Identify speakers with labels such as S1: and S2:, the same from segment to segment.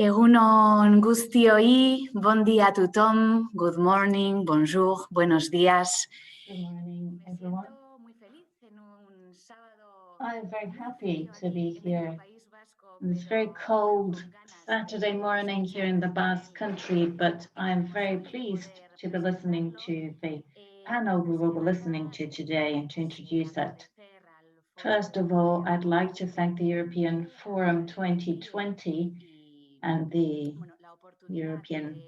S1: Egunon guztioi, bon dia a tothom, good morning, bonjour, buenos días.
S2: Good morning, everyone. I'm very happy to be here on this very cold Saturday morning here in the Basque Country, but I'm very pleased to be listening to the panel we will be listening to today and to introduce that. First of all, I'd like to thank the European Forum 2020 and the European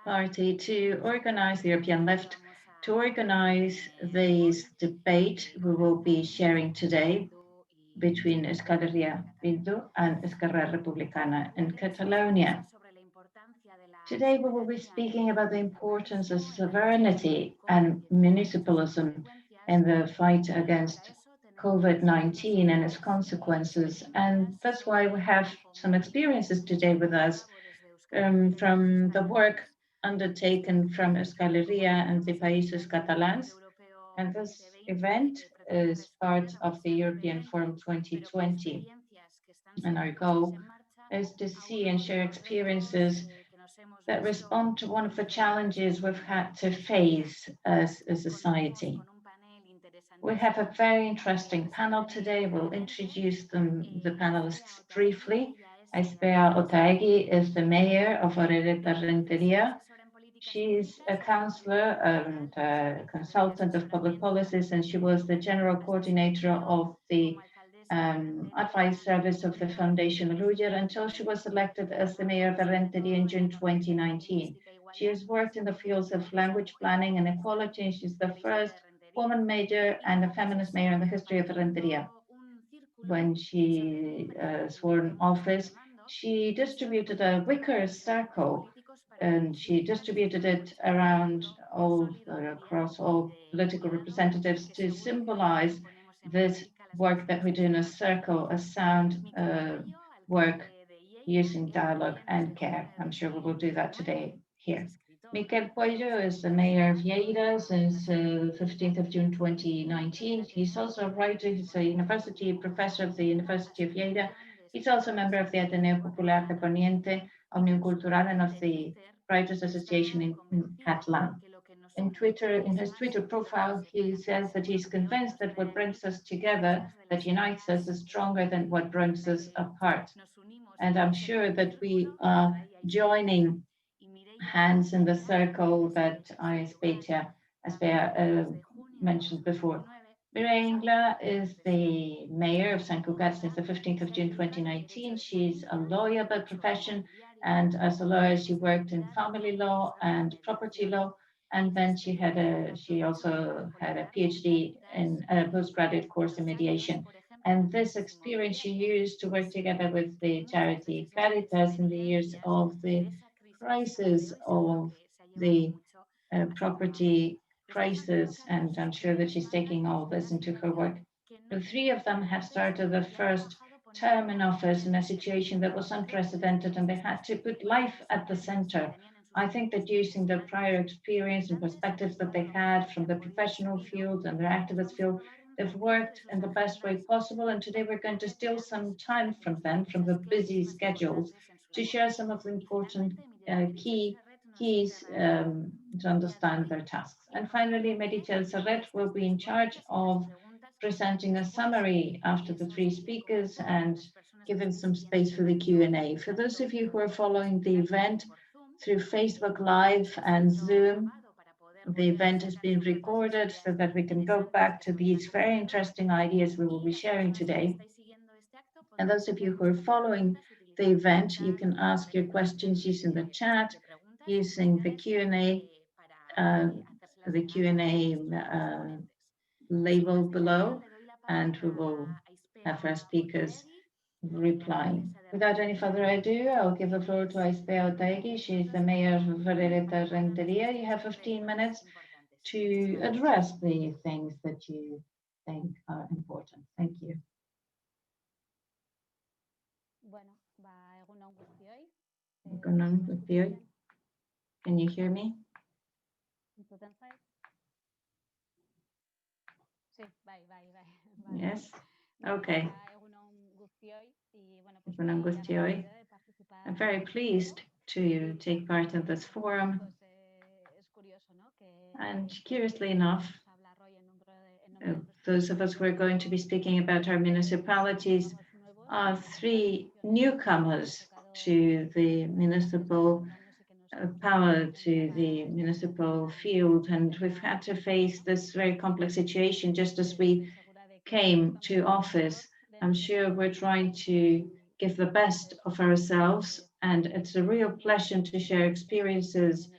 S2: Party to organize the European Left to organize this debate we will be sharing today between Euskal Herria Bildu and Esquerra Republicana in Catalonia. Today we will be speaking about the importance of sovereignty and municipalism in the fight against COVID-19 and its consequences. And that's why we have some experiences today with us from the work undertaken from Euskal Herria and the Países Catalans. And this event is part of the European Forum 2020. And our goal is to see and share experiences that respond to one of the challenges we've had to face as a society. We have a very interesting panel today. We'll introduce the panelists briefly. Aizpea Otaegi is the mayor of Orereta Renteria. She's a counselor and a consultant of public policies, and she was the general coordinator of the advice service of the Foundation Ruger until she was elected as the mayor of Renteria in June 2019. She has worked in the fields of language planning and equality, and she's the first woman mayor and a feminist mayor in the history of Renteria. When she swore in office, she distributed a wicker circle, and she distributed it around across all political representatives to symbolize this work that we do in a circle, a sound work using dialogue and care. I'm sure we will do that today here. Miquel Puello is the mayor of Lleida since 15th of June 2019. He's also a writer. He's a university professor of the University of Lleida. He's also a member of the Ateneo Popular de Poniente, Unión Cultural, and of the Writers Association in Catalan. In his Twitter profile, he says that he's convinced that what brings us together, that unites us, is stronger than what brings us apart. And I'm sure that we are joining hands in the circle that Aizpea mentioned before. Mireia Ingla is the mayor of Sant Cugat since the 15th of June 2019. She's a lawyer by profession, and as a lawyer, she worked in family law and property law. And then she also had a PhD in a postgraduate course in mediation. And this experience she used to work together with the charity Caritas in the years of the crisis of the property crisis, and I'm sure that she's taking all this into her work. The three of them have started the first term in office in a situation that was unprecedented, and they had to put life at the center. I think that using their prior experience and perspectives that they had from the professional field and their activist field, they've worked in the best way possible. And today we're going to steal some time from them, from the busy schedules, to share some of the important keys to understand their tasks. And finally, Meritxell Serret will be in charge of presenting a summary after the three speakers and giving some space for the Q&A. For those of you who are following the event through Facebook Live and Zoom, the event has been recorded so that we can go back to these very interesting ideas we will be sharing today. And those of you who are following the event, you can ask your questions using the chat, using the Q&A label below, and we will have our speakers replying. Without any further ado, I'll give the floor to Aizpea Otaegi. She's the mayor of Orereta Renteria. You have 15 minutes to address the things that you think are important. Thank you. Can you hear me? Yes. Okay. I'm very pleased to take part in this forum. And curiously enough, those of us who are going to be speaking about our municipalities are three newcomers to the municipal power, to the municipal field, and we've had to face this very complex situation just as we came to office. I'm sure we're trying to give the best of ourselves, and it's a real pleasure to share experiences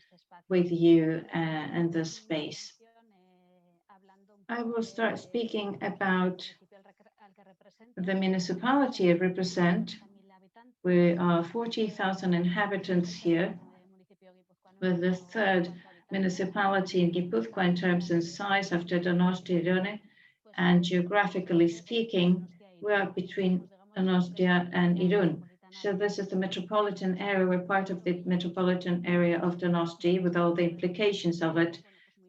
S2: with you in this space. I will start speaking about the municipality I represent. We are 40,000 inhabitants here. We're the third municipality in Gipuzkoa in terms of size after Donosti, Irune, and geographically speaking, we are between Donostia and Irun. So this is the metropolitan area. We're part of the metropolitan area of Donosti with all the implications of it,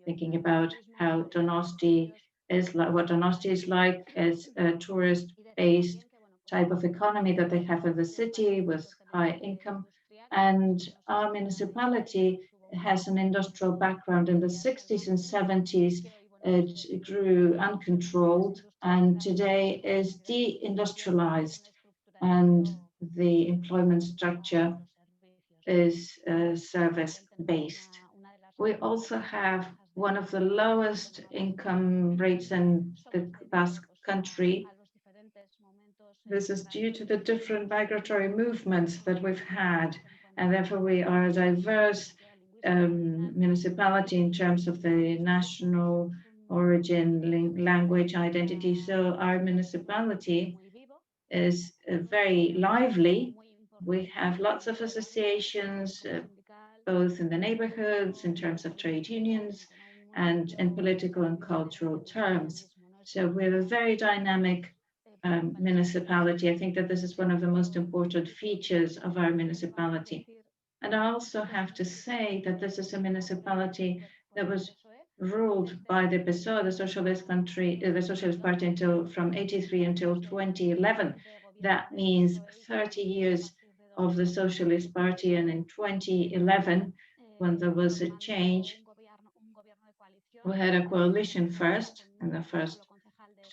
S2: thinking about how Donosti is like, what Donosti is like as a tourist-based type of economy that they have in the city with high income. And our municipality has an industrial background. In the 60s and 70s, it grew uncontrolled and today is deindustrialized, and the employment structure is service-based. We also have one of the lowest income rates in the Basque Country. This is due to the different migratory movements that we've had, and therefore we are a diverse municipality in terms of the national origin, language, identity. So our municipality is very lively. We have lots of associations, both in the neighborhoods, in terms of trade unions, and in political and cultural terms. So we're a very dynamic municipality. I think that this is one of the most important features of our municipality. And I also have to say that this is a municipality that was ruled by the PSOE, the Socialist Country, the Socialist Party, until from 83 until 2011. That means 30 years of the Socialist Party, and in 2011, when there was a change, we had a coalition first in the first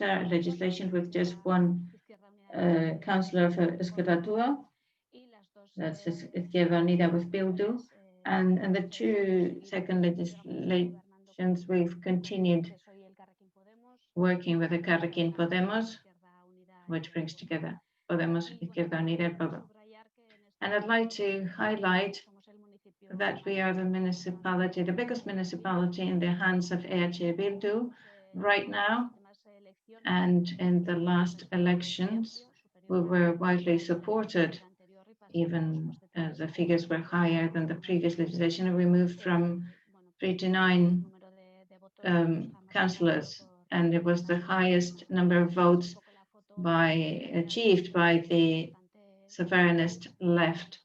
S2: legislation with just one councillor for Esquerra, that's Izquierda Unida with Bildu, and the two second legislations we've continued working with the Carrequín Podemos, which brings together Podemos, Izquierda Unida, and Bildu. And I'd like to highlight that we are the municipality, the biggest municipality in the hands of EH Bildu right now. And in the last elections, we were widely supported, even the figures were higher than the previous legislation. And we moved from 3 to 9 councillors, and it was the highest number of votes achieved by the sovereignist left.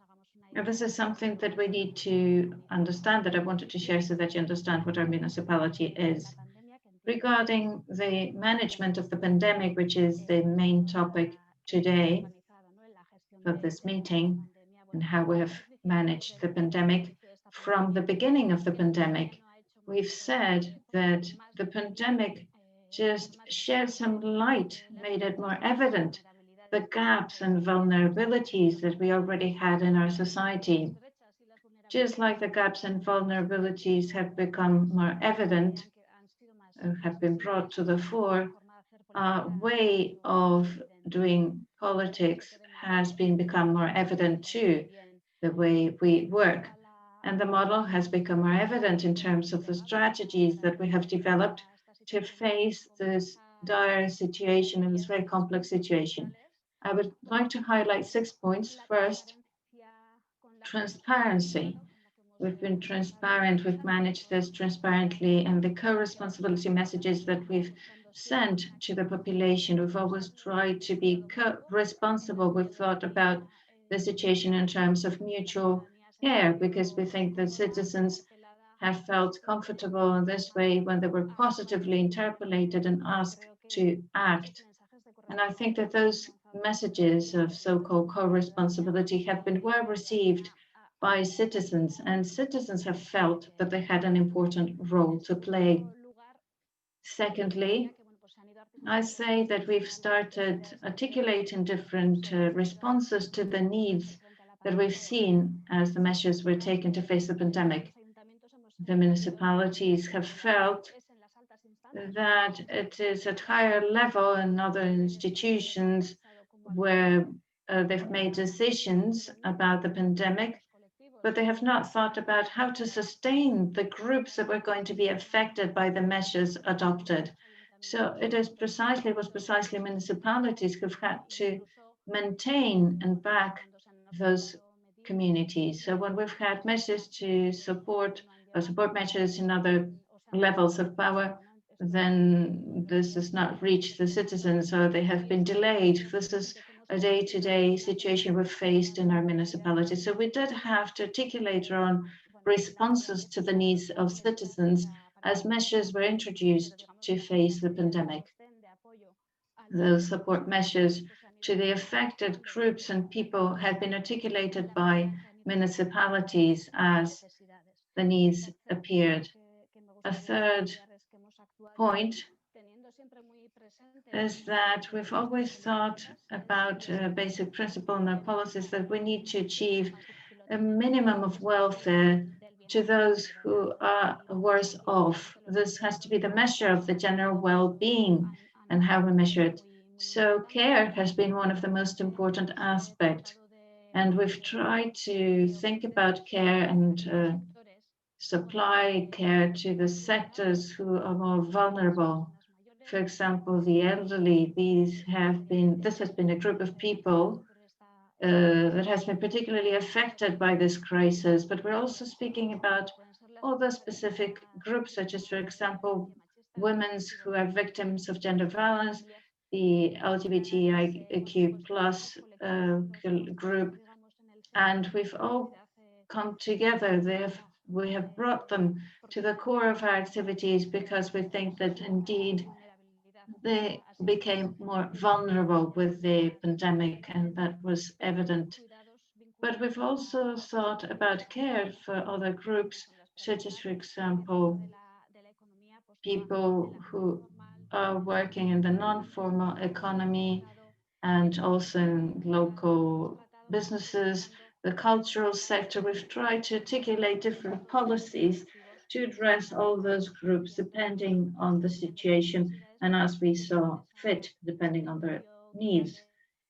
S2: And this is something that we need to understand, that I wanted to share so that you understand what our municipality is. Regarding the management of the pandemic, which is the main topic today for this meeting, and how we have managed the pandemic. From the beginning of the pandemic, we've said that the pandemic just shed some light, made it more evident, the gaps and vulnerabilities that we already had in our society. Just like the gaps and vulnerabilities have become more evident, have been brought to the fore, our way of doing politics has become more evident too, the way we work. And the model has become more evident in terms of the strategies that we have developed to face this dire situation and this very complex situation. I would like to highlight 6 points. First, transparency. We've been transparent, we've managed this transparently, and the co-responsibility messages that we've sent to the population, we've always tried to be co-responsible. We've thought about the situation in terms of mutual care, because we think that citizens have felt comfortable in this way when they were positively interpolated and asked to act. And I think that those messages of so-called co-responsibility have been well received by citizens, and citizens have felt that they had an important role to play. Secondly, I say that we've started articulating different responses to the needs that we've seen as the measures were taken to face the pandemic. The municipalities have felt that it is at higher level in other institutions where they've made decisions about the pandemic, but they have not thought about how to sustain the groups that were going to be affected by the measures adopted. So it was precisely municipalities who've had to maintain and back those communities. So when we've had measures to support measures in other levels of power, then this has not reached the citizens, or they have been delayed. This is a day-to-day situation we've faced in our municipalities. So we did have to articulate our own responses to the needs of citizens as measures were introduced to face the pandemic. Those support measures to the affected groups and people have been articulated by municipalities as the needs appeared. A third point is that we've always thought about a basic principle in our policies that we need to achieve a minimum of welfare to those who are worse off. This has to be the measure of the general well-being and how we measure it. So care has been one of the most important aspects, and we've tried to think about care and supply care to the sectors who are more vulnerable. For example, the elderly. This has been a group of people that has been particularly affected by this crisis, but we're also speaking about other specific groups, such as, for example, women who are victims of gender violence, the LGBTIQ plus group, and we've all come together. We have brought them to the core of our activities because we think that indeed they became more vulnerable with the pandemic, and that was evident. But we've also thought about care for other groups, such as, for example, people who are working in the non-formal economy and also in local businesses, the cultural sector. We've tried to articulate different policies to address all those groups depending on the situation and as we saw fit, depending on their needs.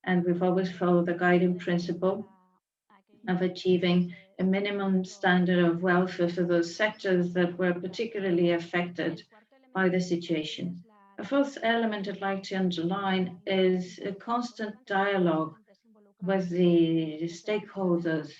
S2: And we've always followed the guiding principle of achieving a minimum standard of welfare for those sectors that were particularly affected by the situation. A fourth element I'd like to underline is a constant dialogue with the stakeholders.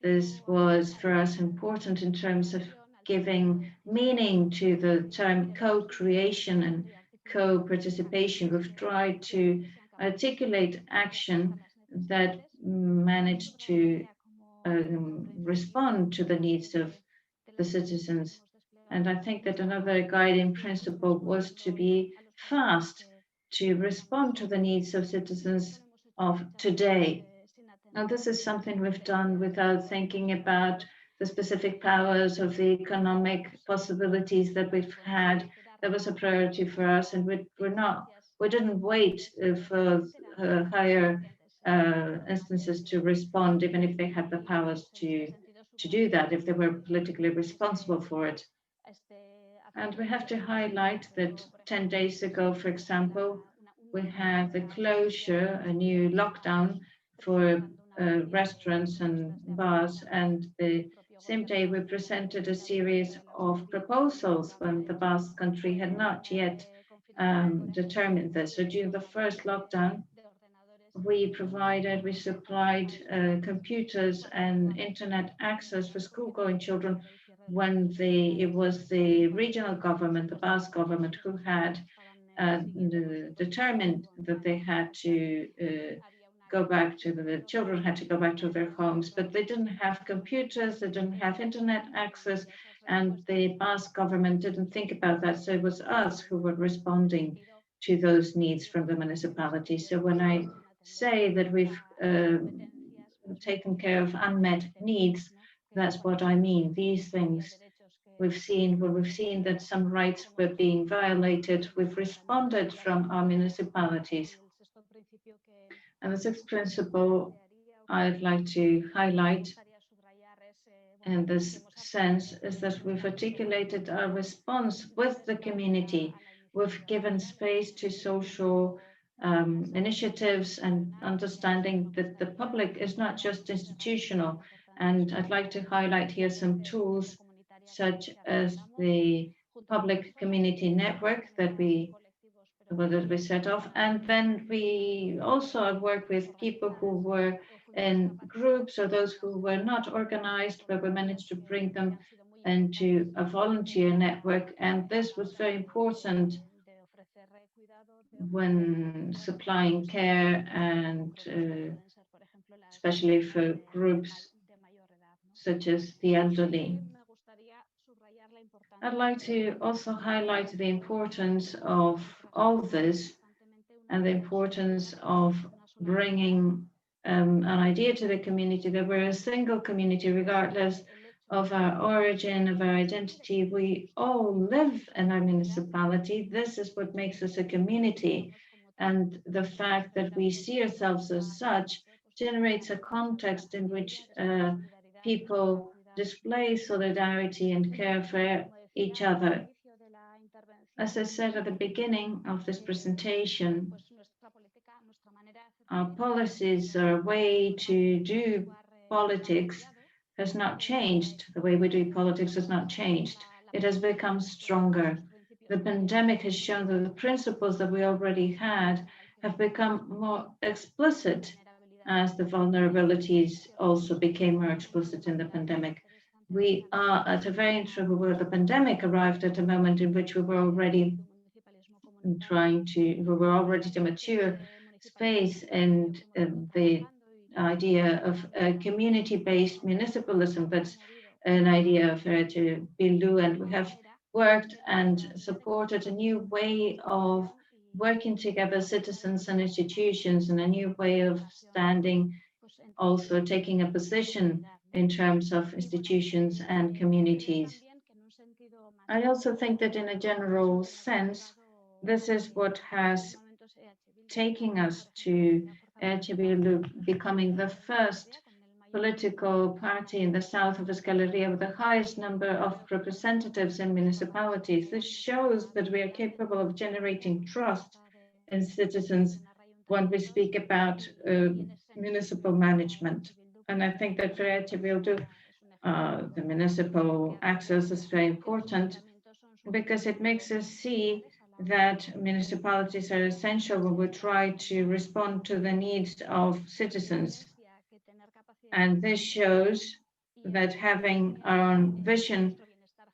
S2: This was for us important in terms of giving meaning to the term co-creation and co-participation. We've tried to articulate action that managed to respond to the needs of the citizens. And I think that another guiding principle was to be fast to respond to the needs of citizens of today. Now, this is something we've done without thinking about the specific powers of the economic possibilities that we've had. That was a priority for us, and we didn't wait for higher instances to respond, even if they had the powers to do that, if they were politically responsible for it. And we have to highlight that 10 days ago, for example, we had the closure, a new lockdown for restaurants and bars, and the same day we presented a series of proposals when the Basque Country had not yet determined this. So during the first lockdown, we supplied computers and internet access for school-going children when it was the regional government, the Basque government, who had determined that they had to the children had to go back to their homes, but they didn't have computers, they didn't have internet access, and the Basque government didn't think about that. So it was us who were responding to those needs from the municipality. So when I say that we've taken care of unmet needs, that's what I mean. These things we've seen, where we've seen that some rights were being violated, we've responded from our municipalities. And the sixth principle I'd like to highlight in this sense is that we've articulated our response with the community. We've given space to social initiatives and understanding that the public is not just institutional. And I'd like to highlight here some tools such as the public community network that we set off. And then we also work with people who were in groups or those who were not organized, but we managed to bring them into a volunteer network. And this was very important when supplying care and especially for groups such as the elderly. I'd like to also highlight the importance of all this and the importance of bringing an idea to the community that we're a single community, regardless of our origin, of our identity. We all live in our municipality. This is what makes us a community. And the fact that we see ourselves as such generates a context in which people display solidarity and care for each other. As I said at the beginning of this presentation, our policies, our way to do politics has not changed. The way we do politics has not changed. It has become stronger. The pandemic has shown that the principles that we already had have become more explicit as the vulnerabilities also became more explicit in the pandemic. We are at a very interesting where the pandemic arrived at a moment in which we were already to mature space and the idea of community-based municipalism. That's an idea of to Bildu, and we have worked and supported a new way of working together, citizens and institutions, and a new way of standing, also taking a position in terms of institutions and communities. I also think that in a general sense, this is what has taken us to becoming the first political party in the south of Escaleria with the highest number of representatives in municipalities. This shows that we are capable of generating trust in citizens when we speak about municipal management. And I think that for Bildu, the municipal access is very important because it makes us see that municipalities are essential when we try to respond to the needs of citizens. And this shows that having our own vision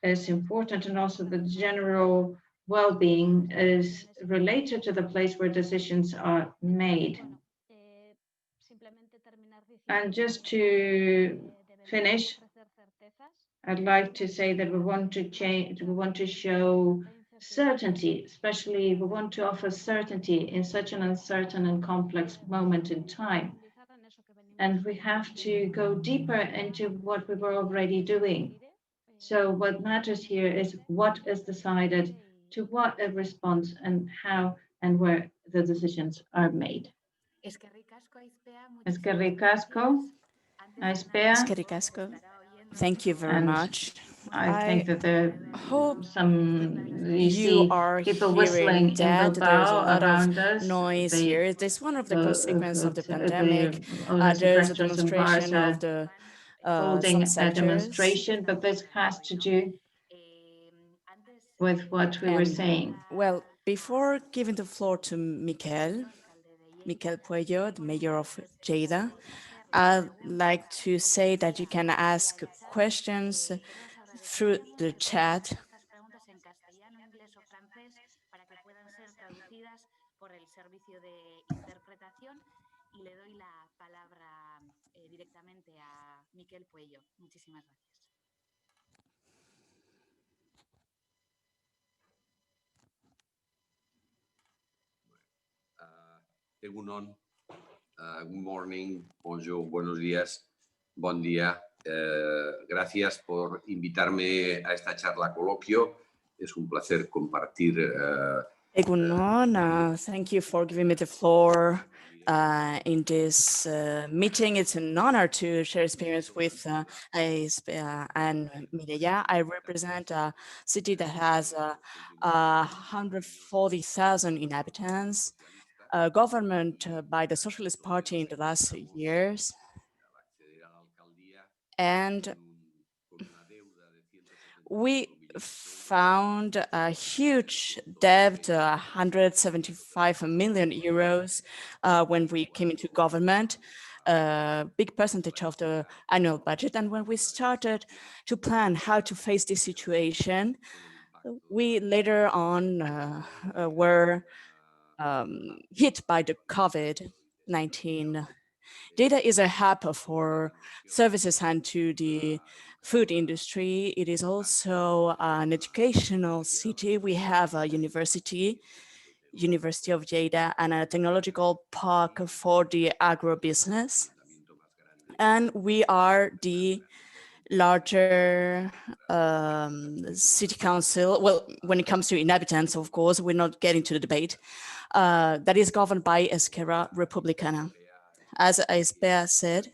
S2: is important, and also the general well-being is related to the place where decisions are made. And just to finish, I'd like to say that we want to change, we want to show certainty, especially we want to offer certainty in such an uncertain and complex moment in time. And we have to go deeper into what we were already doing. So what matters here is what is decided, to what it responds, and how and where the decisions are made. Eskerrik asko, Aizpea.
S3: Thank you very much.
S2: I think that there
S3: hope
S2: you see
S3: are
S2: people
S3: hearing
S2: whistling in
S3: that. There's a
S2: Bilbao
S3: lot
S2: around
S3: of
S2: us.
S3: noise here. It is one of the consequences of the pandemic.
S2: Owners of
S3: There's a
S2: restaurants and bars
S3: demonstration of
S2: are
S3: the
S2: holding
S3: some
S2: a
S3: sectors.
S2: demonstration, but this has to do with what we were saying.
S3: Well, before giving the floor to Miquel Puello, the mayor of Lleida, I'd like to say that you can ask questions through the chat.
S1: Y le doy la palabra directamente a Miquel Puello. Muchísimas gracias.
S4: Egunon, good morning, bonjour, buenos días, bon día. Gracias por invitarme a esta charla coloquio. Es un placer compartir.
S3: Egunon, thank you for giving me the floor in this meeting. It's an honor to share experience with and Mireia. I represent a city that has 140,000 inhabitants, government by the Socialist Party in the last years, and we found a huge debt, 175 million euros when we came into government, a big percentage of the annual budget. And when we started to plan how to face this situation, we later on were hit by the Covid-19. Data is a hub for services and to the food industry. It is also an educational city. We have a university, University of Lleida, and a technological park for the agribusiness. And we are the larger city council, well, when it comes to inhabitants, of course, we're not getting to the debate, that is governed by Esquerra Republicana. As Isbea said,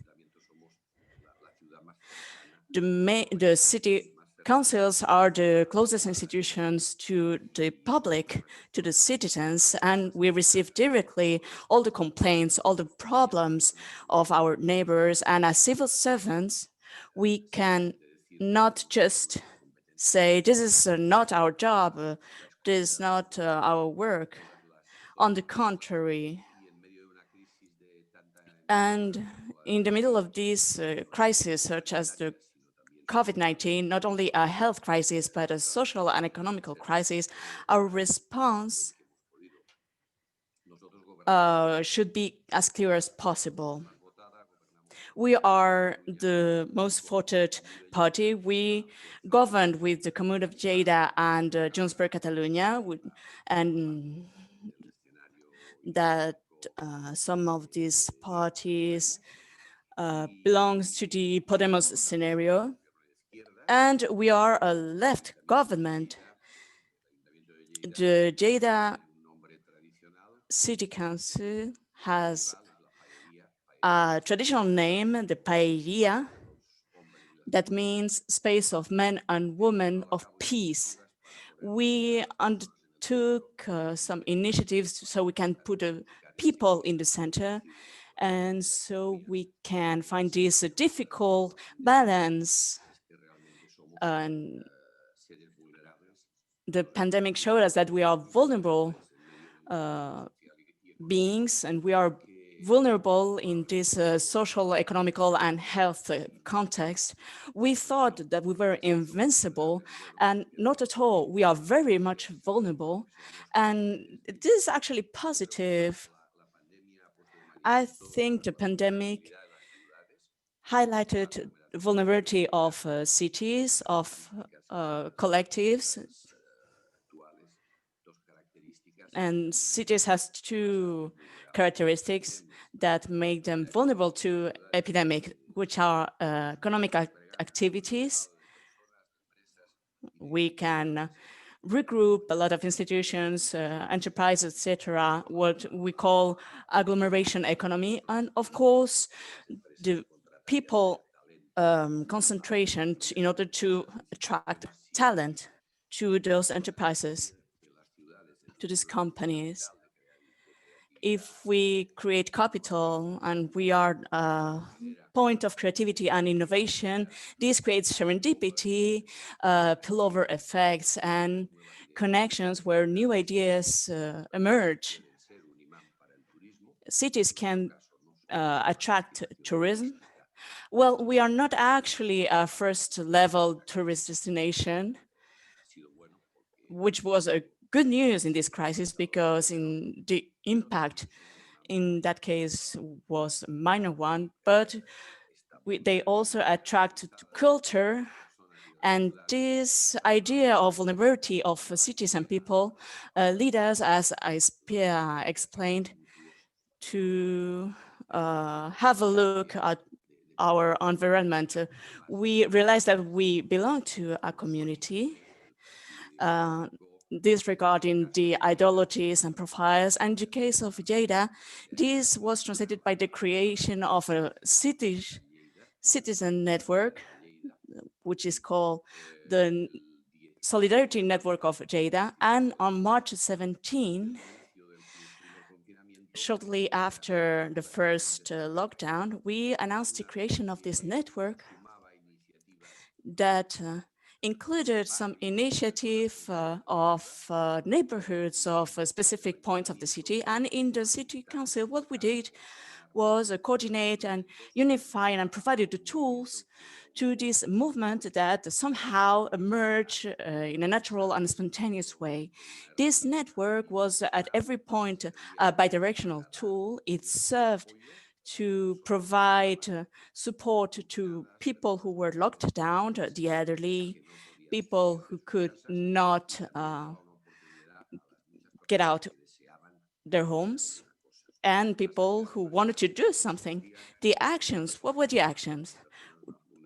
S3: the city councils are the closest institutions to the public, to the citizens, and we receive directly all the complaints, all the problems of our neighbors. And as civil servants, we can not just say, this is not our job, this is not our work. On the contrary, and in the middle of this crisis, such as the COVID-19, not only a health crisis, but a social and economical crisis, our response should be as clear as possible. We are the most voted party. We governed with the Commune of Lleida and Junts per Catalunya, and that some of these parties belongs to the Podemos scenario. And we are a left government. The Lleida City Council has a traditional name, the Paeria, that means space of men and women of peace. We undertook some initiatives so we can put people in the center, and so we can find this difficult balance. And the pandemic showed us that we are vulnerable beings, and we are vulnerable in this social, economical, and health context. We thought that we were invincible, and not at all. We are very much vulnerable, and this is actually positive. I think the pandemic highlighted the vulnerability of cities, of collectives, and cities has two characteristics that make them vulnerable to epidemic, which are economic activities. We can regroup a lot of institutions, enterprises, etc., what we call agglomeration economy, and of course, the people concentration in order to attract talent to those enterprises, to these companies. If we create capital and we are a point of creativity and innovation, this creates serendipity, spillover effects, and connections where new ideas emerge. Cities can attract tourism. Well, we are not actually a first-level tourist destination, which was a good news in this crisis because in the impact in that case was a minor one, but they also attract culture. And this idea of vulnerability of cities and people lead us, as Ispia explained, to have a look at our environment, we realized that we belong to a community disregarding the ideologies and profiles. And in the case of Lleida, this was translated by the creation of a citizen network, which is called the Solidarity Network of Lleida. And on March 17, shortly after the first lockdown, we announced the creation of this network that included some initiative of neighborhoods of specific points of the city. And in the city council, what we did was coordinate and unify and provided the tools to this movement that somehow emerged in a natural and spontaneous way. This network was at every point a bidirectional tool. It served to provide support to people who were locked down, the elderly, people who could not get out their homes, and people who wanted to do something. The actions, what were the actions?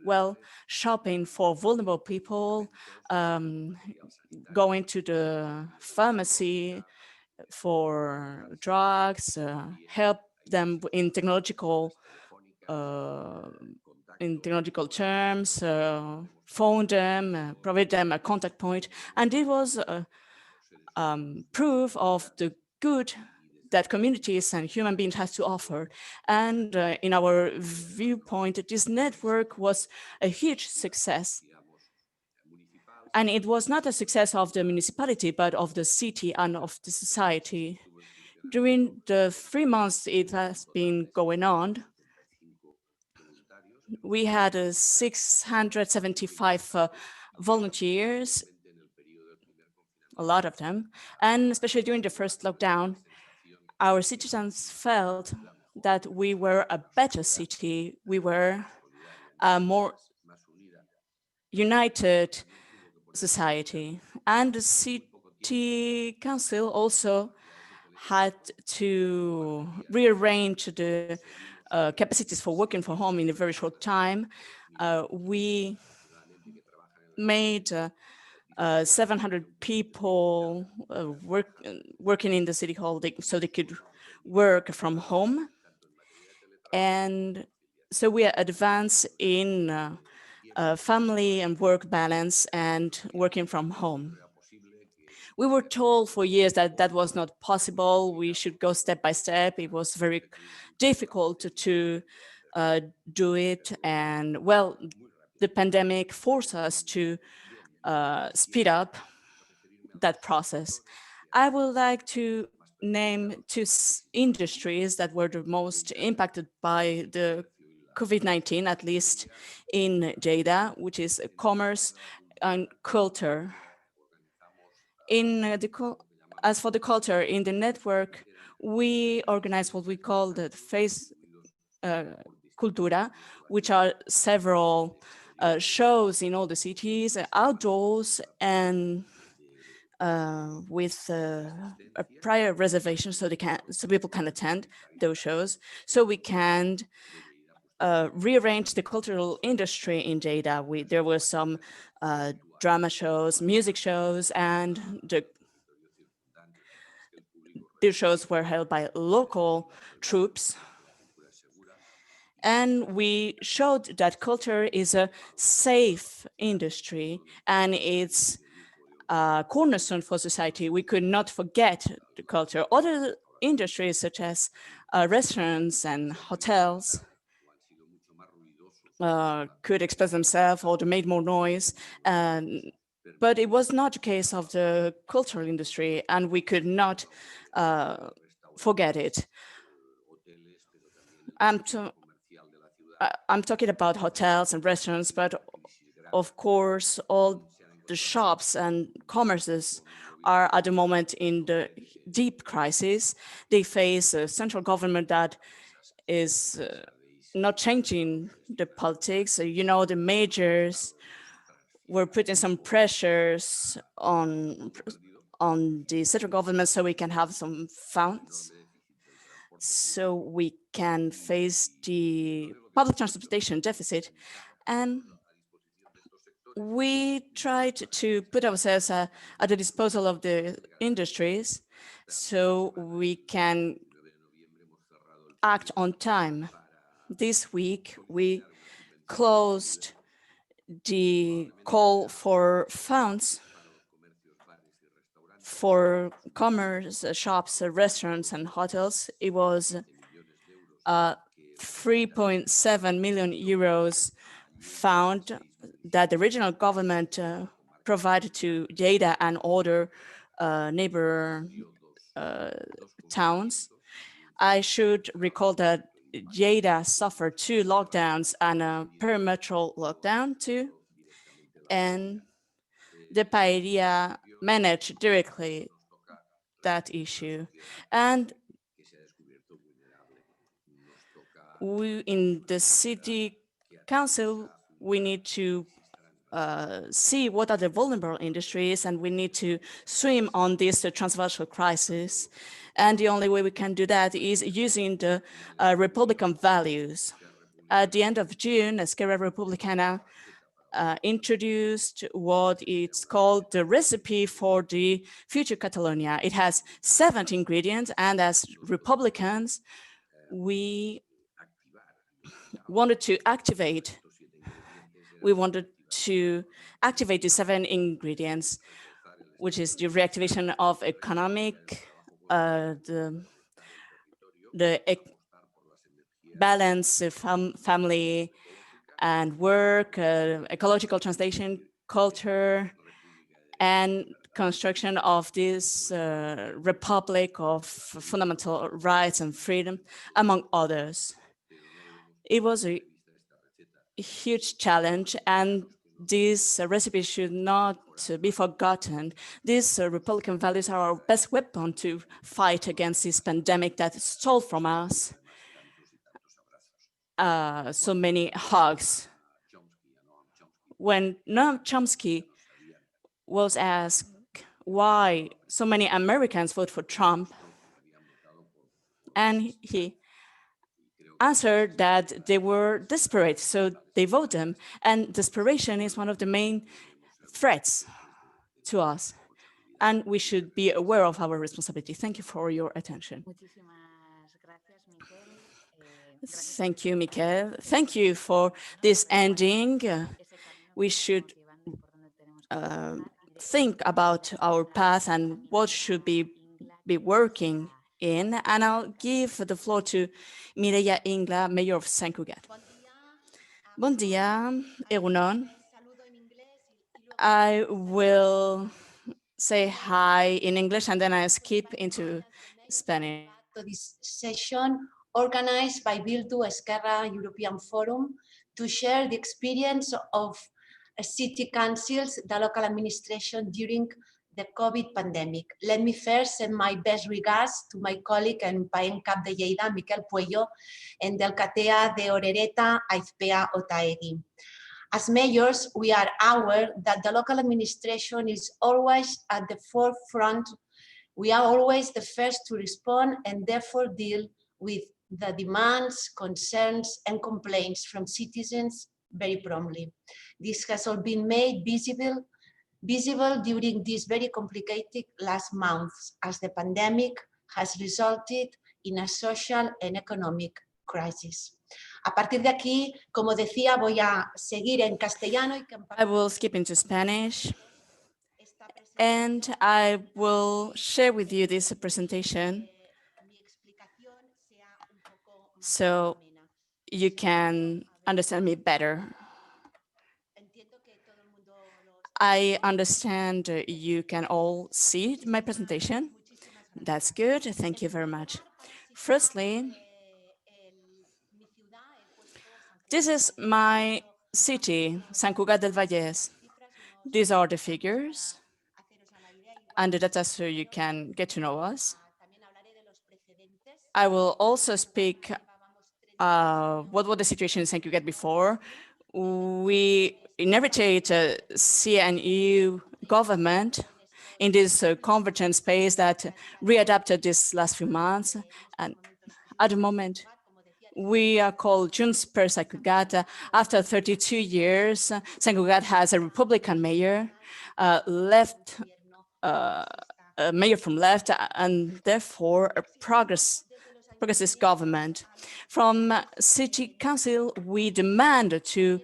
S3: Well, shopping for vulnerable people, going to the pharmacy for drugs, help them in technological terms, phone them, provide them a contact point. And it was proof of the good that communities and human beings has to offer. And in our viewpoint, this network was a huge success. And it was not a success of the municipality, but of the city and of the society. During the 3 months it has been going on, we had 675 volunteers, a lot of them. And especially during the first lockdown, our citizens felt that we were a better city, we were a more united society. And the city council also had to rearrange the capacities for working from home in a very short time. We made 700 people working in the city hall so they could work from home. And so we advance in family and work balance and working from home. We were told for years that that was not possible. We should go step by step. It was very difficult to do it. And well, the pandemic forced us to speed up that process. I would like to name two industries that were the most impacted by the COVID-19, at least in Lleida, which is commerce and culture. As for the culture, in the network, we organize what we call the Face Cultura, which are several shows in all the cities, outdoors, and with a prior reservation so people can attend those shows. So we can rearrange the cultural industry in Lleida. There were some drama shows, music shows, and the shows were held by local troops. And we showed that culture is a safe industry and it's a cornerstone for society. We could not forget the culture. Other industries such as restaurants and hotels could express themselves or they made more noise. But it was not the case of the cultural industry, and we could not forget it. I'm talking about hotels and restaurants, but of course, all the shops and commerces are at the moment in the deep crisis. They face a central government that is not changing the politics. You know, the majors were putting some pressures on the central government so we can have some funds. so we can face the public transportation deficit. And we tried to put ourselves at the disposal of the industries so we can act on time. This week, we closed the call for funds for commerce, shops, restaurants, and hotels. It was 3.7 million euros found that the regional government provided to Lleida and other neighbor towns. I should recall that Lleida suffered 2 lockdowns and a perimetral lockdown too, and the Paella managed directly that issue. And we, in the city council, we need to see what are the vulnerable industries, and we need to swim on this transversal crisis. And the only way we can do that is using the Republican values. At the end of June, Esquerra Republicana introduced what it's called the recipe for the future Catalonia. It has 7 ingredients, and as Republicans, we wanted to activate the 7 ingredients, which is the reactivation of economic, the balance of family and work, ecological translation, culture, and construction of this republic of fundamental rights and freedom, among others. It was a huge challenge, and this recipe should not be forgotten. These Republican values are our best weapon to fight against this pandemic that stole from us so many hugs. When Noam Chomsky was asked why so many Americans vote for Trump, and he answered that they were desperate, so they vote him. And desperation is one of the main threats to us, and we should be aware of our responsibility. Thank you for your attention. Thank you, Miquel. Thank you for this ending. We should think about our path and what should be working in. And I'll give the floor to Mireia Ingla, Mayor of Sant Cugat. Bon dia, egunon. I will say hi in English and then I skip into Spanish.
S5: This session organized by Bildu Esquerra European Forum to share the experience of city councils, the local administration during the COVID pandemic. Let me first send my best regards to my colleague and Paen Cap de Lleida, Miquel Puello, and the Alcatea de Orereta, Aizpea Otaegui. As mayors, we are aware that the local administration is always at the forefront. We are always the first to respond and therefore deal with the demands, concerns, and complaints from citizens very promptly. This has all been made visible during these very complicated last months as the pandemic has resulted in a social and economic crisis. A partir de aquí, como decía, voy a seguir en castellano.
S3: I will skip into Spanish, and I will share with you this presentation so you can understand me better. I understand you can all see my presentation. That's good. Thank you very much. Firstly, this is my city, Sant Cugat del Vallès. These are the figures and the data so you can get to know us. I will also speak what was the situation in Sant Cugat before. We inherited a CNU government in this convergent space that readapted this last few months. And At the moment, we are called Junts per Sant Cugat. After 32 years, Sant Cugat has a Republican mayor, left, a mayor from left, and therefore a progressist government. From city council, we demand to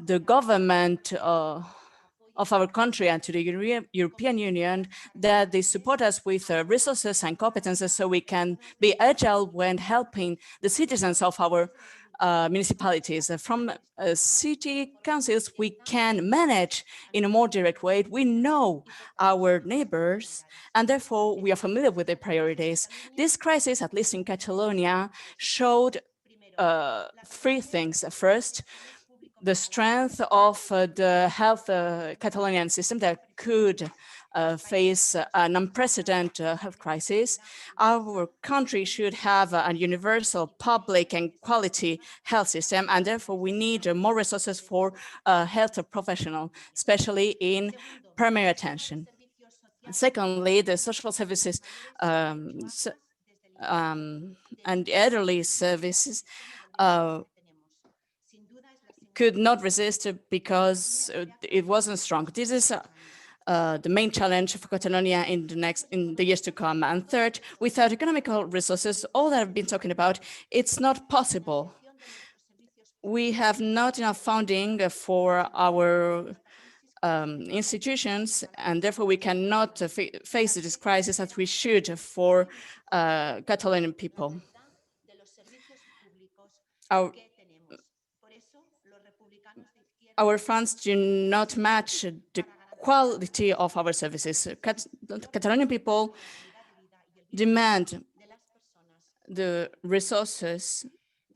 S3: the government of our country and to the European Union that they support us with resources and competences so we can be agile when helping the citizens of our municipalities. From city councils, we can manage in a more direct way. We know our neighbors, and therefore we are familiar with their priorities. This crisis, at least in Catalonia, showed three things. First, the strength of the health Catalonian system that could face an unprecedented health crisis. Our country should have a universal, public, and quality health system, and therefore we need more resources for health professionals, especially in primary attention. Secondly, the social services and elderly services could not resist because it wasn't strong. This is the main challenge for Catalonia in the years to come. And third, without economical resources, all that I've been talking about, it's not possible. We have not enough funding for our institutions, and therefore we cannot face this crisis as we should for Catalonian people. Our funds do not match the quality of our services. Catalonian people demand the resources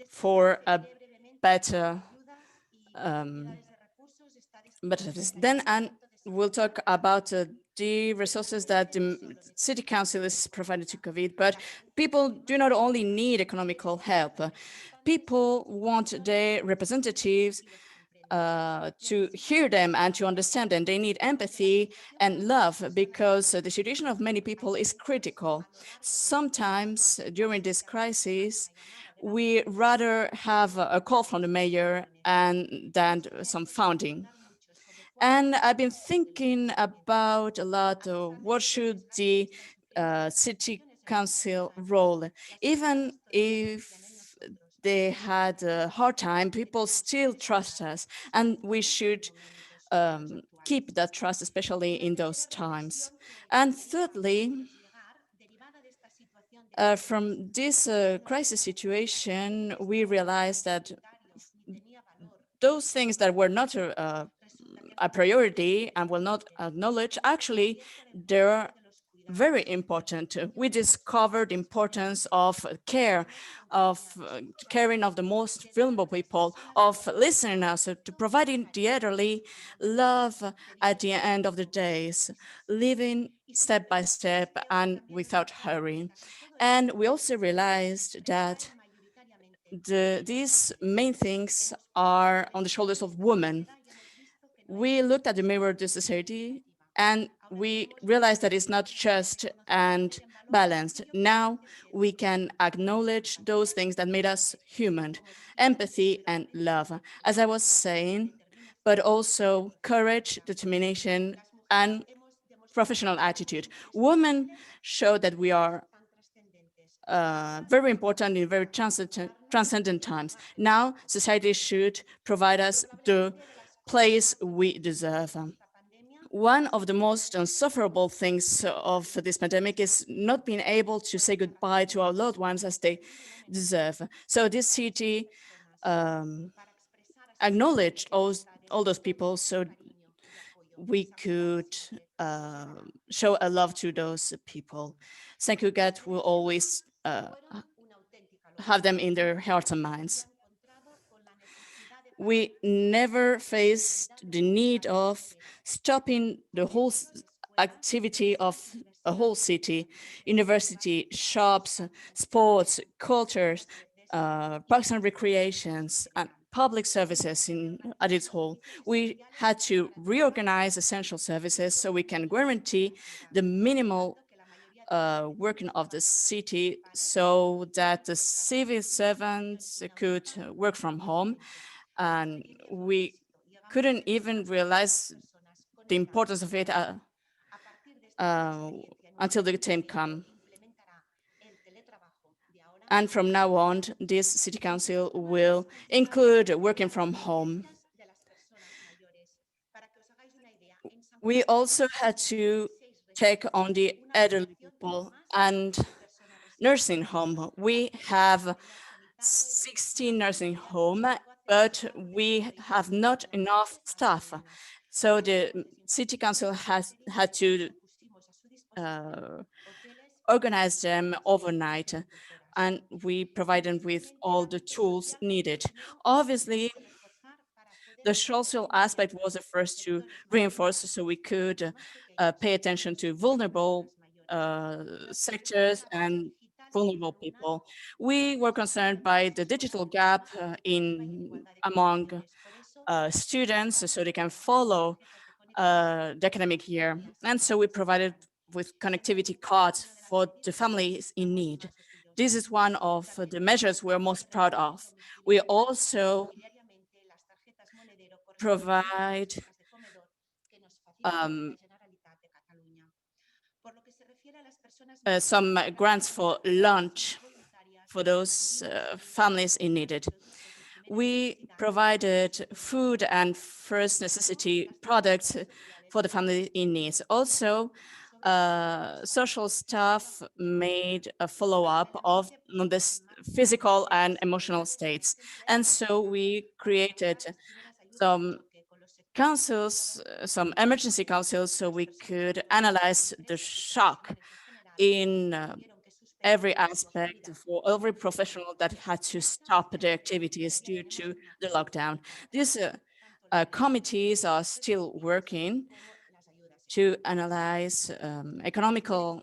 S3: for a better service. Then, and we'll talk about the resources that the city council is provided to COVID, but people do not only need economical help. People want their representatives to hear them and to understand them. They need empathy and love because the situation of many people is critical. Sometimes during this crisis, we rather have a call from the mayor than some funding. And I've been thinking about a lot of what should the city council role, even if they had a hard time, people still trust us, and we should keep that trust, especially in those times. And thirdly, from this crisis situation, we realized that those things that were not a priority and were not acknowledged, actually, they're very important. We discovered the importance of care, of caring of the most vulnerable people, of listening us, to providing the elderly love at the end of the days, living step by step and without hurry. And we also realized that these main things are on the shoulders of women. We looked at the mirror of the society and we realized that it's not just and balanced. Now we can acknowledge those things that made us human, empathy and love, as I was saying, but also courage, determination, and professional attitude. Women show that we are very important in very transcendent times. Now, society should provide us the place we deserve. One of the most insufferable things of this pandemic is not being able to say goodbye to our loved ones as they deserve. So this city acknowledged all those people so we could show a love to those people. Sant Cugat will always have them in their hearts and minds. We never faced the need of stopping the whole activity of a whole city, university, shops, sports, cultures, parks and recreations, and public services at its whole. We had to reorganize essential services so we can guarantee the minimal working of the city so that the civil servants could work from home. And we couldn't even realize the importance of it until the time come. And from now on, this city council will include working from home. We also had to take on the elderly people and nursing home. We have 16 nursing homes, but we have not enough staff. So the city council has had to organize them overnight, and we provide them with all the tools needed. Obviously, the social aspect was the first to reinforce, so we could pay attention to vulnerable sectors and vulnerable people. We were concerned by the digital gap among students, so they can follow the academic year. And so we provided with connectivity cards for the families in need. This is one of the measures we're most proud of. We also provide some grants for lunch for those families in need. We provided food and first necessity products for the family in need. Also, social staff made a follow-up of this physical and emotional states. And so we created some councils, some emergency councils, so we could analyze the shock in every aspect for every professional that had to stop their activities due to the lockdown. These committees are still working to analyze economical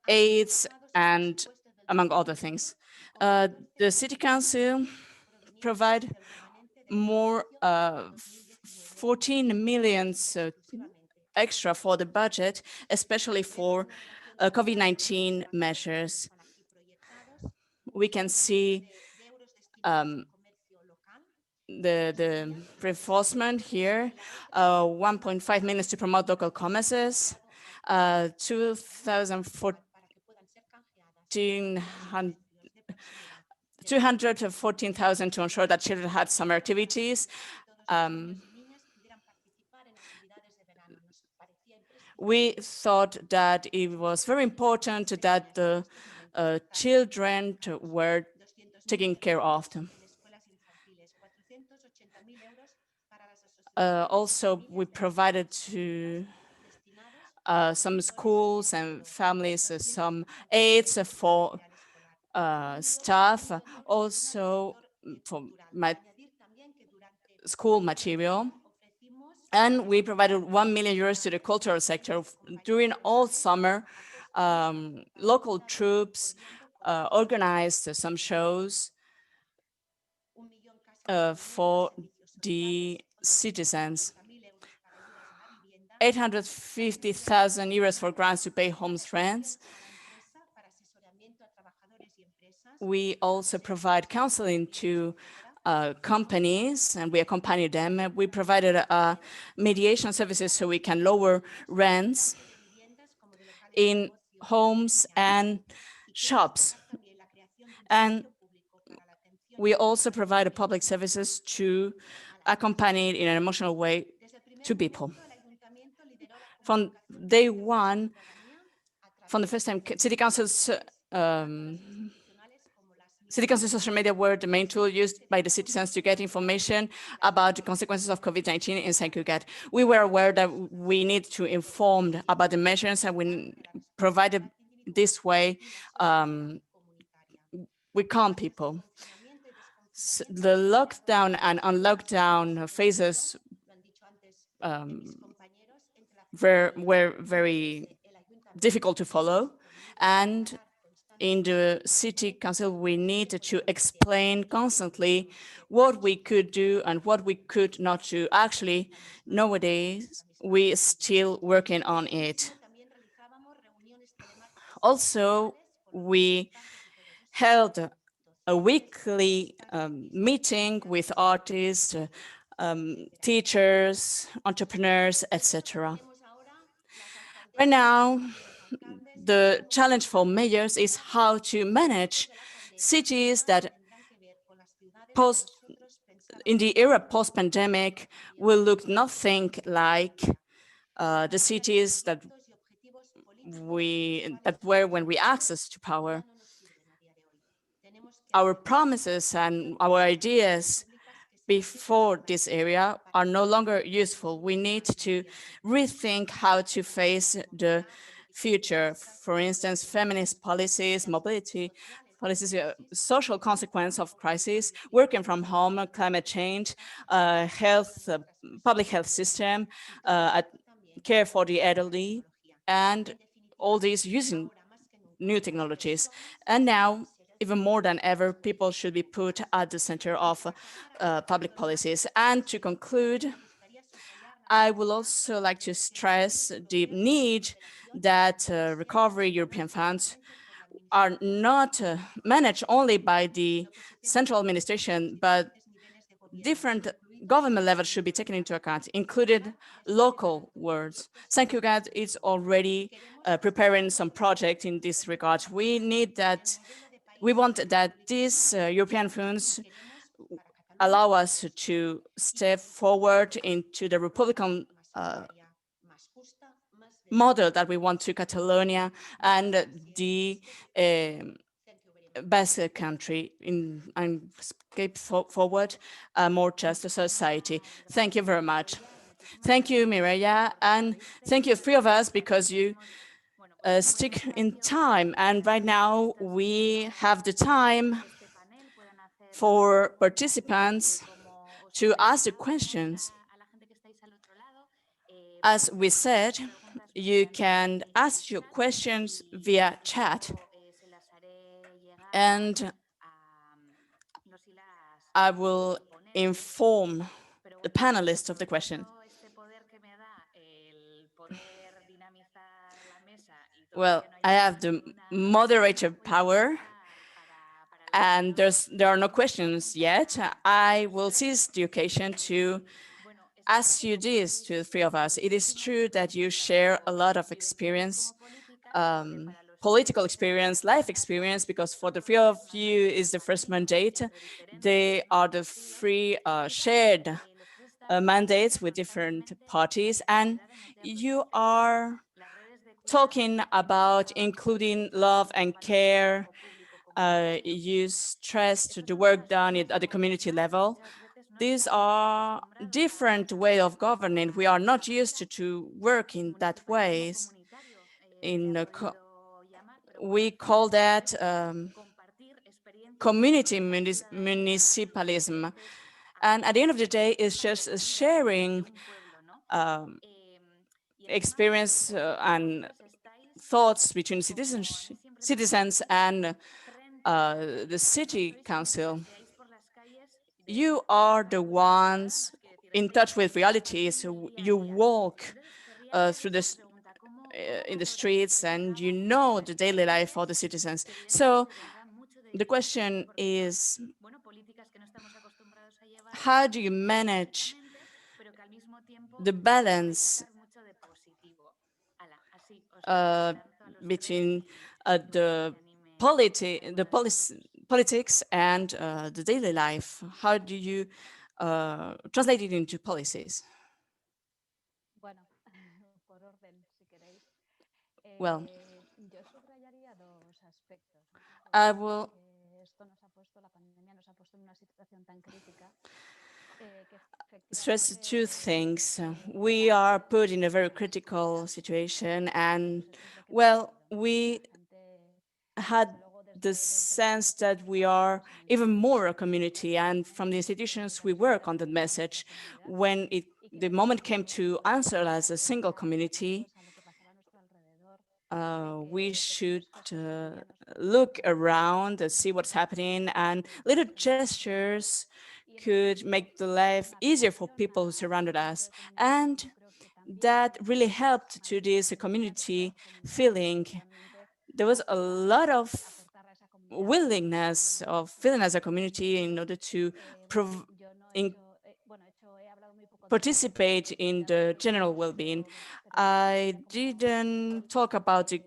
S3: aids and among other things. The city council provide more 14 million extra for the budget, especially for COVID-19 measures. We can see the reinforcement here, 1.5 million to promote local commerces, 214,000 to ensure that children had summer activities. We thought that it was very important that the children were taken care of. Also, we provided to some schools and families some aids for staff, also for school material. And we provided 1 million euros to the cultural sector. During all summer, local troops organized some shows for the citizens. 850,000 euros for grants to pay homes rents. We also provide counseling to companies, and we accompany them. We provided mediation services so we can lower rents in homes and shops. And we also provide public services to accompany in an emotional way to people. From day one, from the first time, City Council's social media were the main tool used by the citizens to get information about the consequences of COVID-19 in St. Cugat. We were aware that we need to inform about the measures, and we provided this way we calm people. So the lockdown and unlockdown phases were very difficult to follow, and in the city council, we needed to explain constantly what we could do and what we could not do. Actually, nowadays, we're still working on it. Also, we held a weekly meeting with artists, teachers, entrepreneurs, etc. Right now, the challenge for mayors is how to manage cities that in the era post-pandemic will look nothing like the cities that were when we access to power. Our promises and our ideas before this area are no longer useful. We need to rethink how to face the future. For instance, feminist policies, mobility policies, social consequence of crisis, working from home, climate change, public health system, care for the elderly, and all these using new technologies. And now, even more than ever, people should be put at the center of public policies. And to conclude, I would also like to stress the need that recovery European funds are not managed only by the central administration, but different government levels should be taken into account, included local words. St. Cugat is already preparing some project in this regard. We want that these European funds allow us to step forward into the Republican model that we want to Catalonia and the Basque Country and escape forward a more just society. Thank you very much. Thank you, Mireia, and thank you, three of us, because you stick in time. And right now we have the time for participants to ask the questions. As we said, you can ask your questions via chat, and I will inform the panelists of the question. Well, I have the moderator power, and there are no questions yet. I will seize the occasion to ask you this to the three of us. It is true that you share a lot of experience, political experience, life experience, because for the three of you is the first mandate. They are the three shared mandates with different parties, and you are talking about including love and care. You stressed the work done at the community level. These are different way of governing. We are not used to work in that ways. We call that community municipalism. And at the end of the day, it's just sharing experience and thoughts between citizens and the city council. You are the ones in touch with reality, so you walk through in the streets and you know the daily life of the citizens. So the question is, how do you manage the balance between the politics and the daily life? How do you translate it into policies? Well, I will stress two things. We are put in a very critical situation, and well, we had the sense that we are even more a community, and from the institutions we work on that message. When the moment came to answer as a single community, we should look around and see what's happening, and little gestures could make the life easier for people who surrounded us. And that really helped to this community feeling. there was a lot of willingness of feeling as a community in order to participate in the general well-being. I didn't talk about the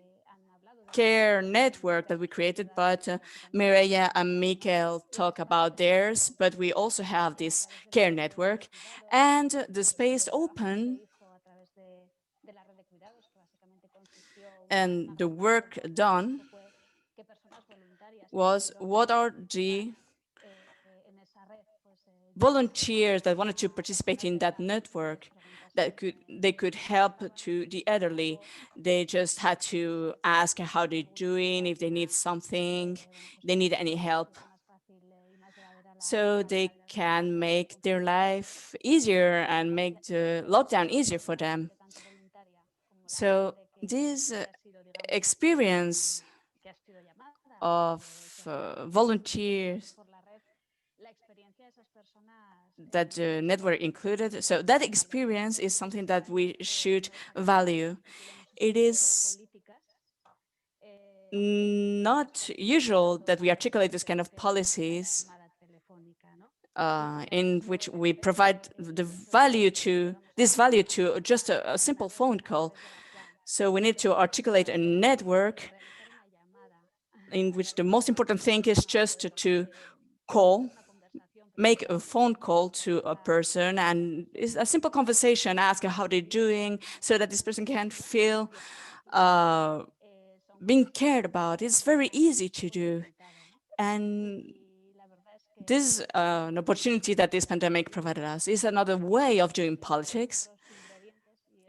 S3: care network that we created, but Mireia and Mikel talk about theirs, but we also have this care network. And the space open and the work done was what are the volunteers that wanted to participate in that network that they could help to the elderly. They just had to ask how they're doing, if they need something, they need any help, so they can make their life easier and make the lockdown easier for them. So this experience of volunteers that the network included, so that experience is something that we should value. It is not usual that we articulate this kind of policies in which we provide this value to just a simple phone call. So we need to articulate a network in which the most important thing is just to make a phone call to a person, and it's a simple conversation, ask how they're doing, so that this person can feel being cared about. It's very easy to do. And this is an opportunity that this pandemic provided us. It's another way of doing politics.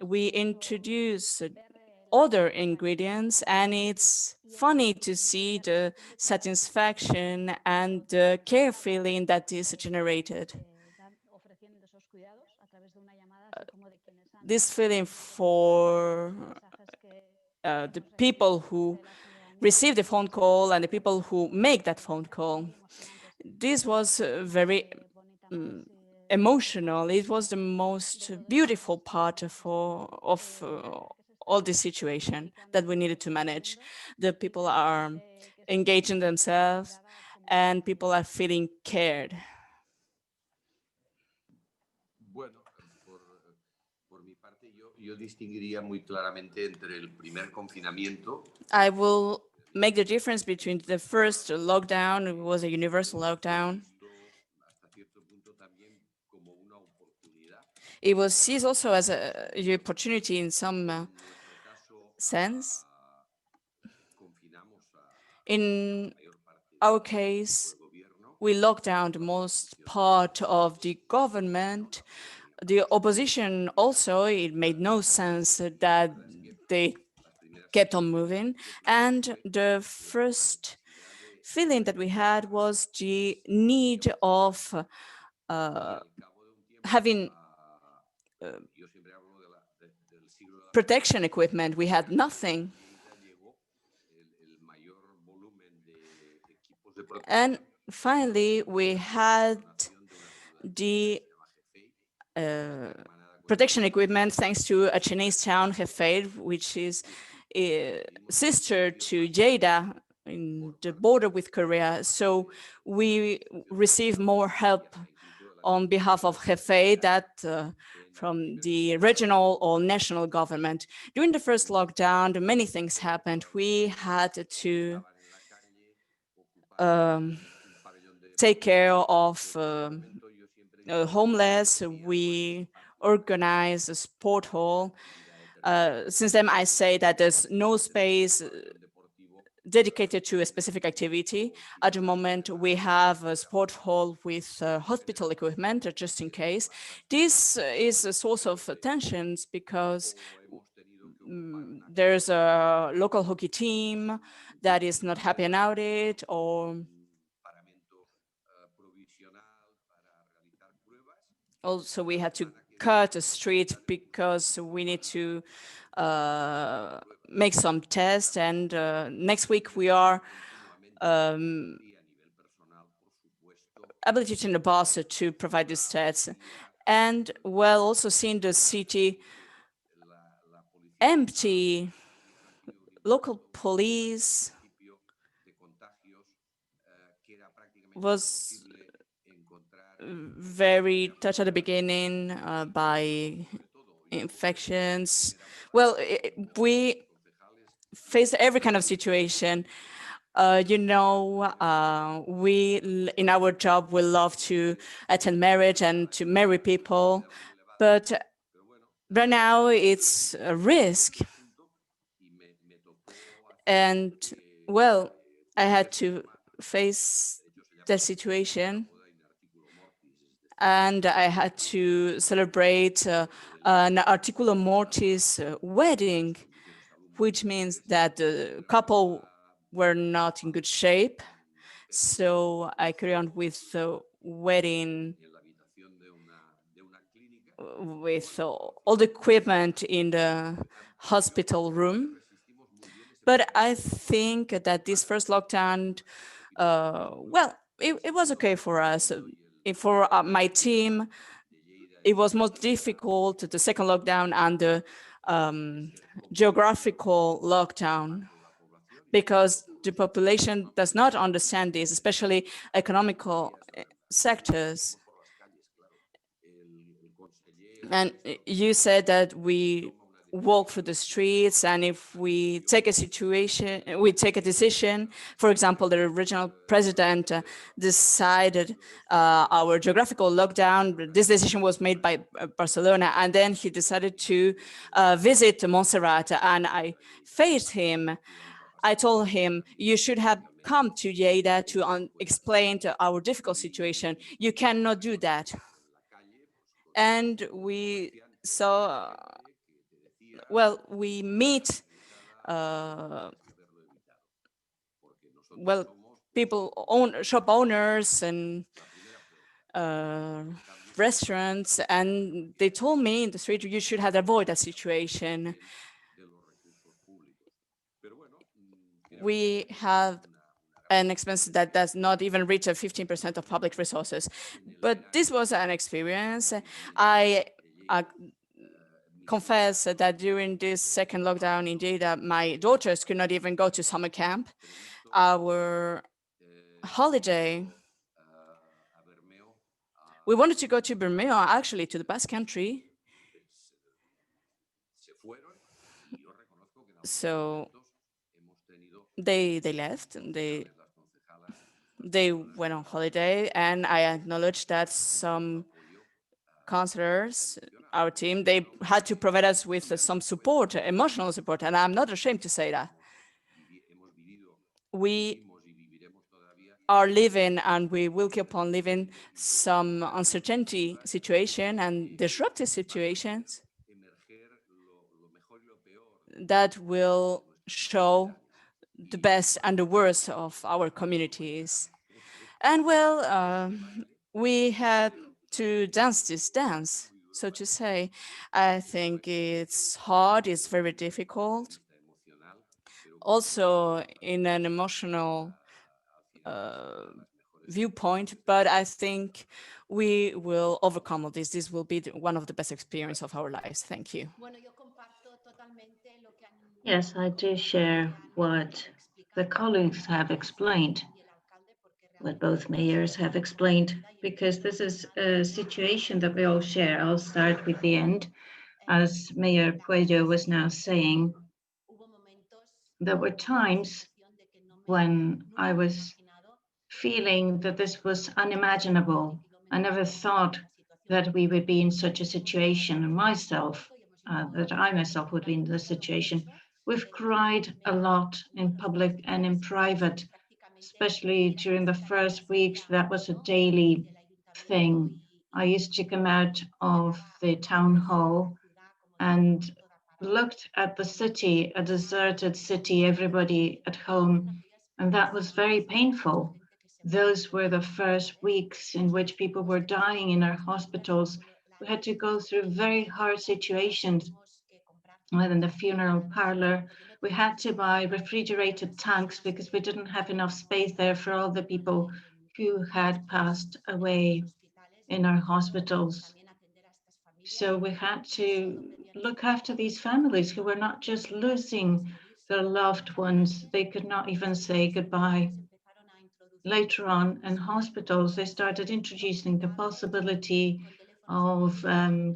S3: We introduce other ingredients, and it's funny to see the satisfaction and the care feeling that is generated. This feeling for the people who receive the phone call and the people who make that phone call. This was very emotional. It was the most beautiful part of all this situation that we needed to manage. The people are engaging themselves and people are feeling cared.
S4: Bueno, por mi parte, yo distinguiría muy claramente entre el primer confinamiento.
S3: I will make the difference between the first lockdown, it was a universal lockdown. It was seized also as an opportunity in some sense. In our case, we locked down the most part of the government. The opposition also, it made no sense that they kept on moving. And the first feeling that we had was the need of having protection equipment. We had nothing. And finally, we had the protection equipment thanks to a Chinese town, Hefei, which is a sister to Jeddah in the border with Korea. So we receive more help on behalf of Hefei that from the regional or national government. During the first lockdown, many things happened. We had to take care of homeless. We organized a sport hall. Since then, I say that there's no space dedicated to a specific activity. At the moment, we have a sport hall with hospital equipment, just in case. This is a source of tensions because there's a local hockey team that is not happy about it, or also we had to cut a street because we need to make some tests, and next week we are habilitating the bus to provide these tests. And while also seeing the city empty, local police was very touched at the beginning by infections. Well, we faced every kind of situation. We in our job we love to attend marriage and to marry people, but right now it's a risk. And well, I had to face the situation, and I had to celebrate an articulo mortis wedding, which means that the couple were not in good shape. So I carry on with the wedding with all the equipment in the hospital room. But I think that this first lockdown, well, it was okay for us. For my team, it was most difficult, the second lockdown and the geographical lockdown, because the population does not understand this, especially economical sectors. And you said that we walk through the streets, and if we take a decision, for example, the original president decided our geographical lockdown. This decision was made by Barcelona, and then he decided to visit Montserrat, and I faced him. I told him, you should have come to Lleida to explain to our difficult situation. You cannot do that. And we saw, well, we meet, shop owners and restaurants, and they told me in the street, you should have avoided that situation. We have an expense that does not even reach 15% of public resources. But this was an experience. I confess that during this second lockdown, indeed, my daughters could not even go to summer camp. Our holiday, we wanted to go to Bermeo, actually, to the Basque Country. So they left, and they went on holiday, and I acknowledge that some counselors, our team, they had to provide us with some support, emotional support, and I'm not ashamed to say that. We are living, and we will keep on living, some uncertainty situation and disruptive situations that will show the best and the worst of our communities. And well, we had to dance this dance, so to say. I think it's hard, it's very difficult. Also in an emotional viewpoint, but I think we will overcome all this. This will be one of the best experiences of our lives. Thank you.
S2: Yes, I do share what the colleagues have explained, what both mayors have explained, because this is a situation that we all share. I'll start with the end. As Mayor Puello was now saying, there were times when I was feeling that this was unimaginable. I never thought that we would be in such a situation, and that I myself would be in this situation. We've cried a lot in public and in private, especially during the first weeks. That was a daily thing. I used to come out of the town hall and looked at the city, a deserted city, everybody at home, and that was very painful. Those were the first weeks in which people were dying in our hospitals. We had to go through very hard situations. In the funeral parlor, we had to buy refrigerated tanks because we didn't have enough space there for all the people who had passed away in our hospitals. So we had to look after these families who were not just losing their loved ones. They could not even say goodbye. Later on, in hospitals, they started introducing the possibility of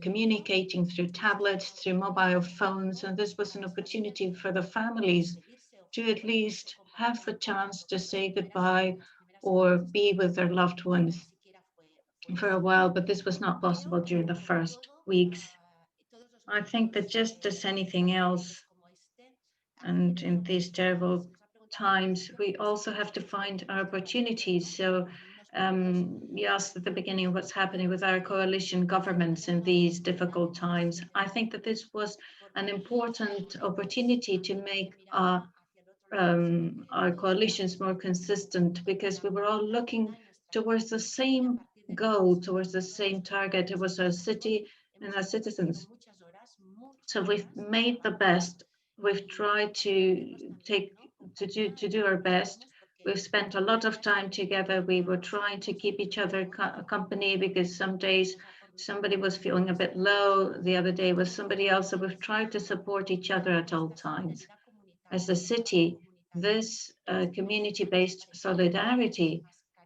S2: communicating through tablets, through mobile phones, and this was an opportunity for the families to at least have the chance to say goodbye or be with their loved ones for a while, but this was not possible during the first weeks. I think that just as anything else, and in these terrible times, we also have to find our opportunities. So you asked at the beginning what's happening with our coalition governments in these difficult times. I think that this was an important opportunity to make our coalitions more consistent, because we were all looking towards the same goal, towards the same target. It was our city and our citizens. So we've made the best. We've tried to do our best. We've spent a lot of time together. We were trying to keep each other company, because some days somebody was feeling a bit low, the other day was somebody else. So we've tried to support each other at all times. As a city, this community-based solidarity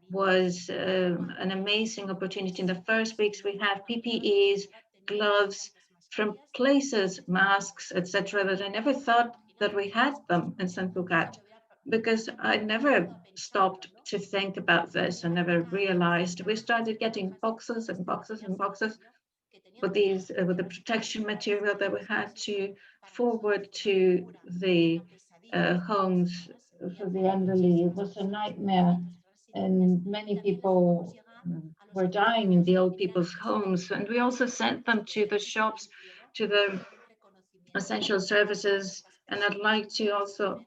S2: was an amazing opportunity. In the first weeks, we had PPEs, gloves from places, masks, etc., that I never thought that we had them in Sant Cugat, because I never stopped to think about this. I never realized. We started getting boxes and boxes and boxes with these with the protection material that we had to forward to the homes for the elderly. It was a nightmare, and many people were dying in the old people's homes. And we also sent them to the shops, to the essential services. And I'd like to also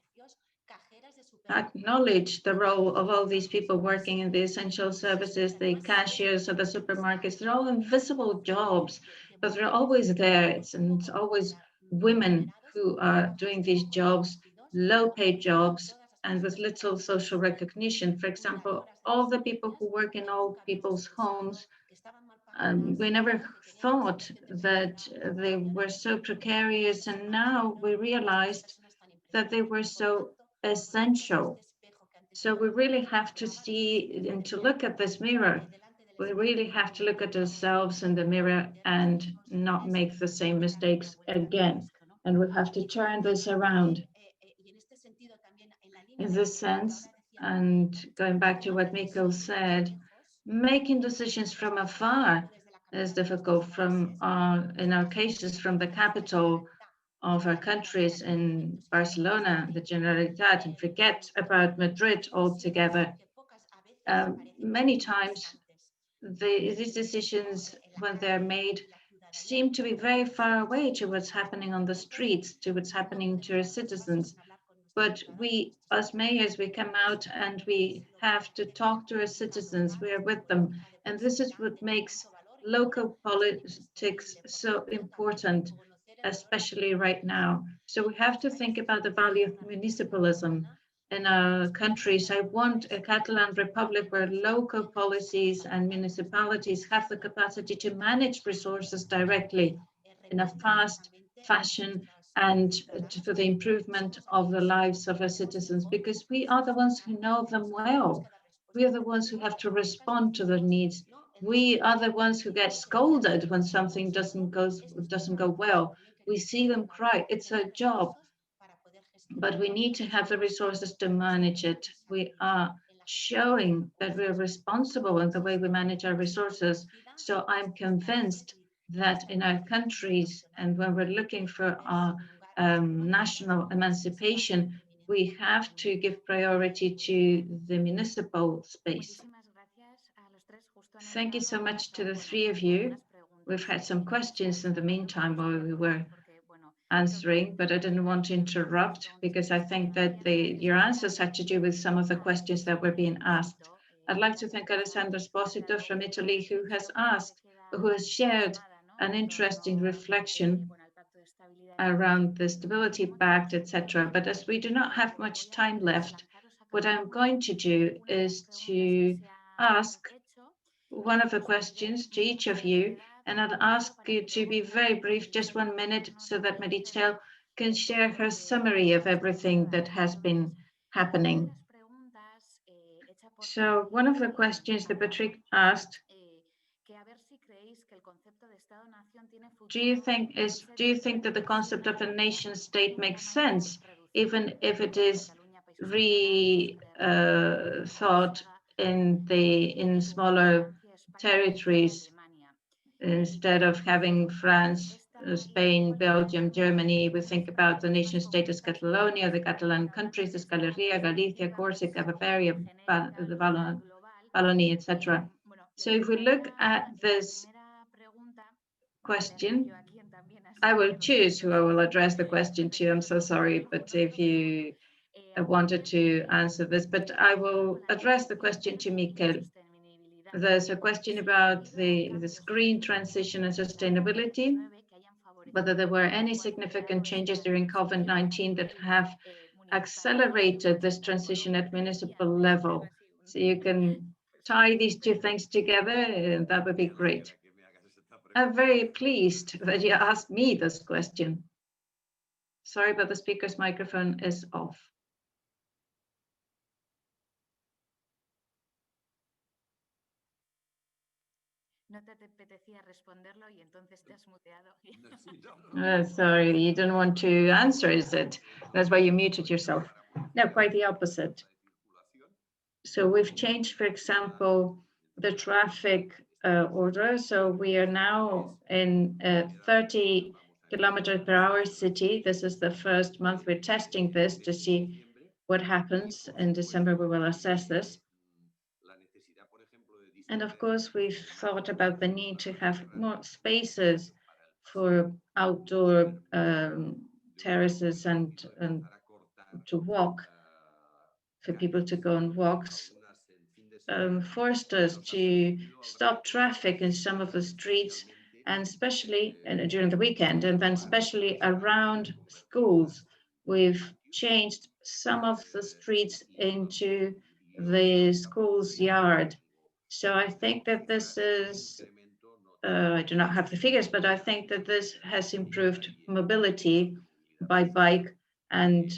S2: acknowledge the role of all these people working in the essential services, the cashiers of the supermarkets. They're all invisible jobs, but they're always there. It's always women who are doing these jobs, low-paid jobs, and with little social recognition. For example, all the people who work in old people's homes, we never thought that they were so precarious, and now we realized that they were so essential. So we really have to see and to look at this mirror. We really have to look at ourselves in the mirror and not make the same mistakes again. And we have to turn this around. In this sense, and going back to what Mikkel said, making decisions from afar is difficult. In our cases, from the capital of our countries in Barcelona, the Generalitat, and forget about Madrid altogether. Many times, these decisions, when they're made, seem to be very far away to what's happening on the streets, to what's happening to our citizens. But we, as mayors, we come out and we have to talk to our citizens. We are with them. And this is what makes local politics so important, especially right now. So we have to think about the value of municipalism in our countries. I want a Catalan republic where local policies and municipalities have the capacity to manage resources directly in a fast fashion, and for the improvement of the lives of our citizens, because we are the ones who know them well. We are the ones who have to respond to their needs. We are the ones who get scolded when something doesn't go well. We see them cry. It's a job, but we need to have the resources to manage it. We are showing that we're responsible in the way we manage our resources. So I'm convinced that in our countries, and when we're looking for our national emancipation, we have to give priority to the municipal space. Thank you so much to the three of you. We've had some questions in the meantime while we were answering, but I didn't want to interrupt, because I think that your answers had to do with some of the questions that were being asked. I'd like to thank Alessandro Esposito from Italy, who has shared an interesting reflection around the Stability Pact, etc. But as we do not have much time left, what I'm going to do is to ask one of the questions to each of you, and I'd ask you to be very brief, just 1 minute, so that Marichel can share her summary of everything that has been happening. So one of the questions that Patrick asked, do you think that the concept of a nation state makes sense, even if it is thought in smaller territories, instead of having France, Spain, Belgium, Germany? We think about the nation state as Catalonia, the Catalan countries, as Galicia, Galicia, Corsica, Bavaria, the Wallonie, etc. So if we look at this question, I will choose who I will address the question to. I'm so sorry, but if you wanted to answer this, but I will address the question to Mikel. There's a question about the green transition and sustainability, whether there were any significant changes during COVID-19 that have accelerated this transition at municipal level. So you can tie these two things together, and that would be great. I'm very pleased that you asked me this question. Sorry, but the speaker's microphone is off. Sorry, you didn't want to answer, is it? That's why you muted yourself. No, quite the opposite. So we've changed, for example, the traffic order. So we are now in a 30 km/h city. This is the first month we're testing this to see what happens. In December, we will assess this. And of course, we've thought about the need to have more spaces for outdoor terraces and to walk, for people to go on walks. Forced us to stop traffic in some of the streets, and especially during the weekend, and then especially around schools. We've changed some of the streets into the school's yard. So I think that this is, I do not have the figures, but I think that this has improved mobility by bike and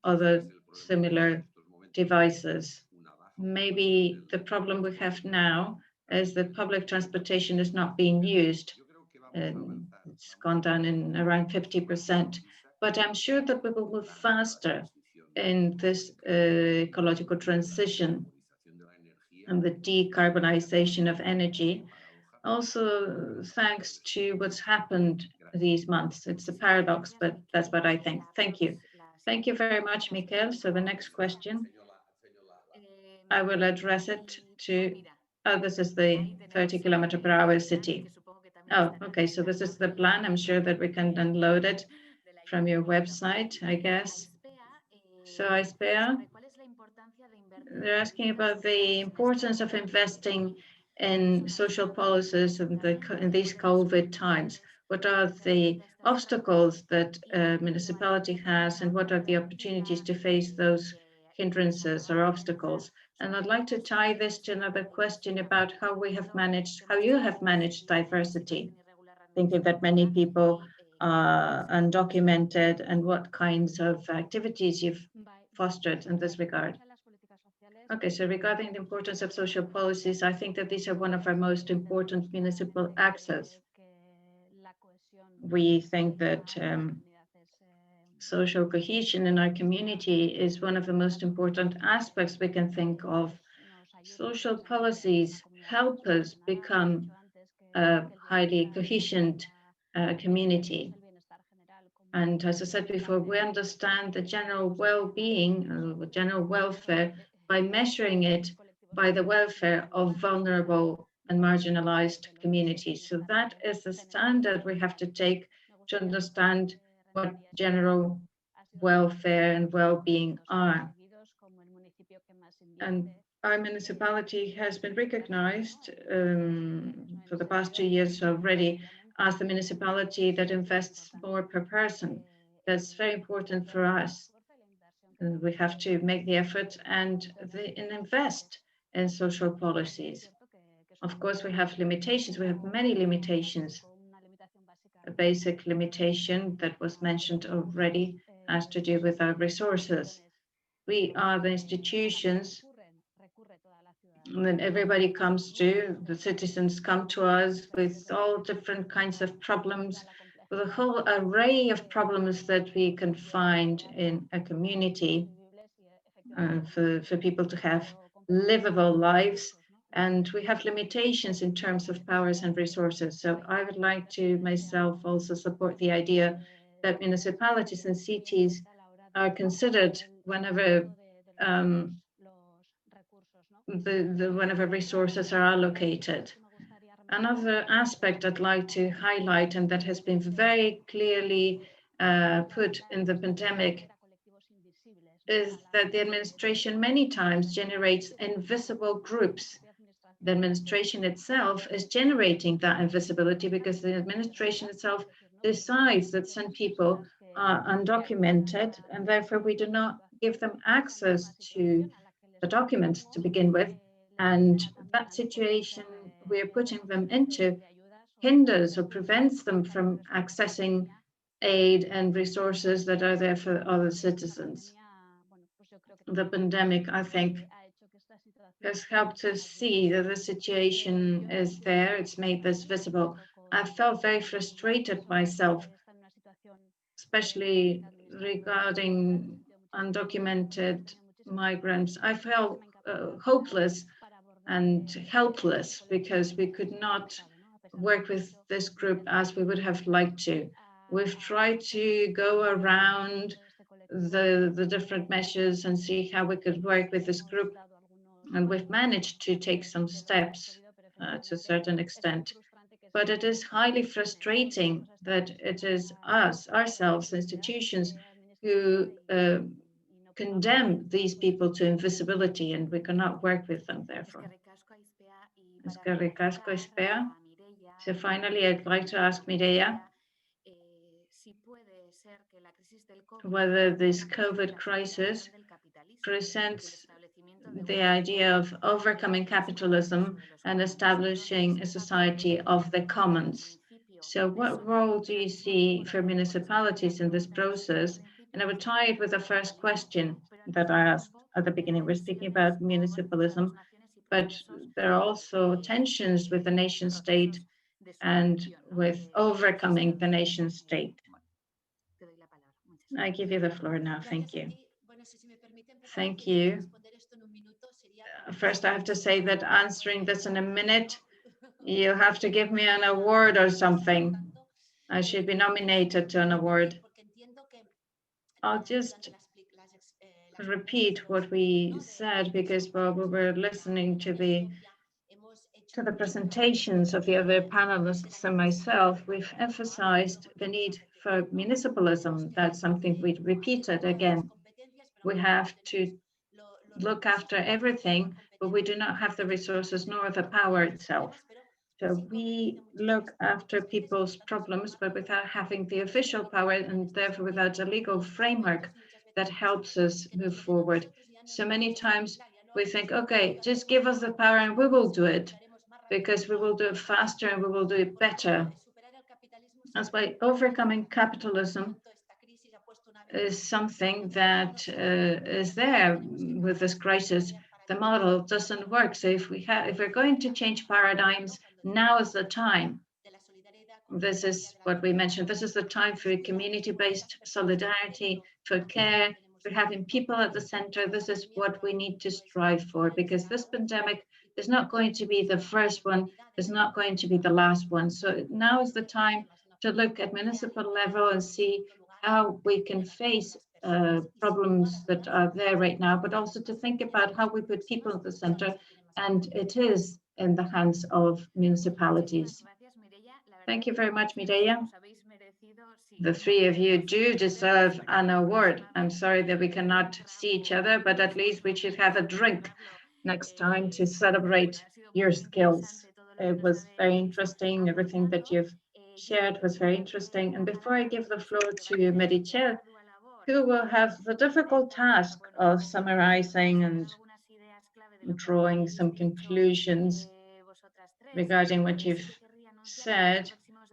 S2: other similar devices. Maybe the problem we have now is that public transportation is not being used. It's gone down in around 50%, but I'm sure that we will move faster in this ecological transition and the decarbonization of energy, also thanks to what's happened these months. It's a paradox, but that's what I think. Thank you. Thank you very much, Mikel. So the next question, I will address it to, this is the 30 km/h city. Oh, okay, so this is the plan. I'm sure that we can download it from your website, I guess. So ISPEA, they're asking about the importance of investing in social policies in these COVID times. What are the obstacles that a municipality has, and what are the opportunities to face those hindrances or obstacles? And I'd like to tie this to another question about how you have managed diversity, thinking that many people are undocumented, and what kinds of activities you've fostered in this regard. Okay, so regarding the importance of social policies, I think that these are one of our most important municipal access. We think that social cohesion in our community is one of the most important aspects we can think of. Social policies help us become a highly cohesioned community. And as I said before, we understand the general well-being, general welfare, by measuring it by the welfare of vulnerable and marginalized communities. So that is the standard we have to take to understand what general welfare and well-being are. And our municipality has been recognized for the past 2 years already as the municipality that invests more per person. That's very important for us. And we have to make the effort and invest in social policies. Of course, we have limitations. We have many limitations. A basic limitation that was mentioned already has to do with our resources. We are the institutions that everybody comes to, the citizens come to us with all different kinds of problems, with a whole array of problems that we can find in a community for people to have livable lives. And we have limitations in terms of powers and resources. So I would like to myself also support the idea that municipalities and cities are considered whenever whenever resources are allocated. Another aspect I'd like to highlight, and that has been very clearly put in the pandemic, is that the administration many times generates invisible groups. The administration itself is generating that invisibility because the administration itself decides that some people are undocumented, and therefore we do not give them access to the documents to begin with. And that situation we're putting them into hinders or prevents them from accessing aid and resources that are there for other citizens. The pandemic, I think, has helped us see that the situation is there. It's made this visible. I felt very frustrated myself, especially regarding undocumented migrants. I felt hopeless and helpless because we could not work with this group as we would have liked to. We've tried to go around the different measures and see how we could work with this group, and we've managed to take some steps to a certain extent. But it is highly frustrating that it is us, ourselves, institutions, who condemn these people to invisibility, and we cannot work with them, therefore. So finally, I'd like to ask Mireia whether this COVID crisis presents the idea of overcoming capitalism and establishing a society of the commons. So what role do you see for municipalities in this process? And I would tie it with the first question that I asked at the beginning. We're speaking about municipalism, but there are also tensions with the nation state and with overcoming the nation state. I give you the floor now. Thank you. Thank you. First, I have to say that answering this in a minute, you have to give me an award or something. I should be nominated to an award. I'll just repeat what we said, because while we were listening to the presentations of the other panelists and myself, we've emphasized the need for municipalism. That's something we repeated again. We have to look after everything, but we do not have the resources nor the power itself. So we look after people's problems, but without having the official power, and therefore without a legal framework that helps us move forward. So many times we think, okay, just give us the power and we will do it, because we will do it faster and we will do it better. That's why overcoming capitalism is something that is there with this crisis. The model doesn't work. So if we're going to change paradigms, now is the time. This is what we mentioned. This is the time for community-based solidarity, for care, for having people at the center. This is what we need to strive for, because this pandemic is not going to be the first one, is not going to be the last one. So now is the time to look at municipal level and see how we can face problems that are there right now, but also to think about how we put people at the center, and it is in the hands of municipalities. Thank you very much, Mireia. The three of you do deserve an award. I'm sorry that we cannot see each other, but at least we should have a drink next time to celebrate your skills. It was very interesting. Everything that you've shared was very interesting. And before I give the floor to Meritxell, who will have the difficult task of summarizing and drawing some conclusions regarding what you've said,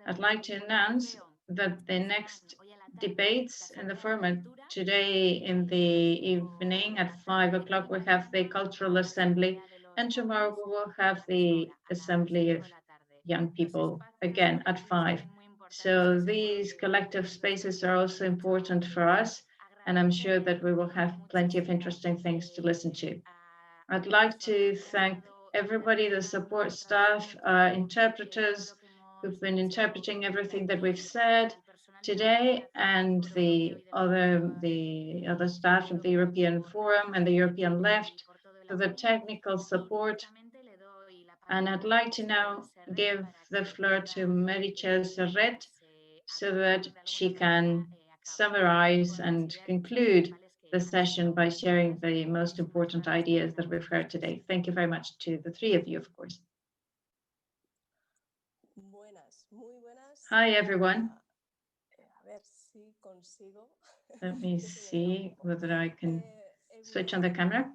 S2: I'd like to announce that the next debates in the format today in the evening at 5 o'clock, we have the Cultural Assembly, and tomorrow we will have the Assembly of Young People again at 5. So these collective spaces are also important for us, and I'm sure that we will have plenty of interesting things to listen to. I'd like to thank everybody, the support staff, interpreters who've been interpreting everything that we've said today, and the other staff of the European Forum and the European Left for the technical support. And I'd like to now give the floor to Meritxell Serret so that she can summarize and conclude the session by sharing the most important ideas that we've heard today. Thank you very much to the three of you, of course. Hi, everyone. Let me see whether I can switch on the camera.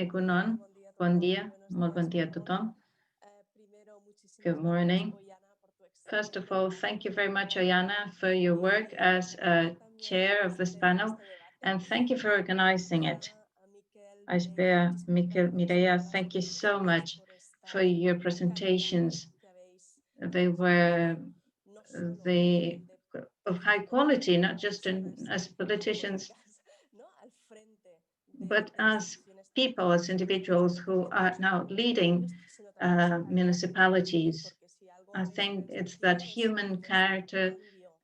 S2: Egunon, bon dia, molt bon dia a tothom. Good morning. First of all, thank you very much, Oyana, for your work as chair of this panel, and thank you for organizing it. Aisbea, Mikel, Mireia, thank you so much for your presentations. They were of high quality, not just as politicians, but as people, as individuals who are now leading municipalities. I think it's that human character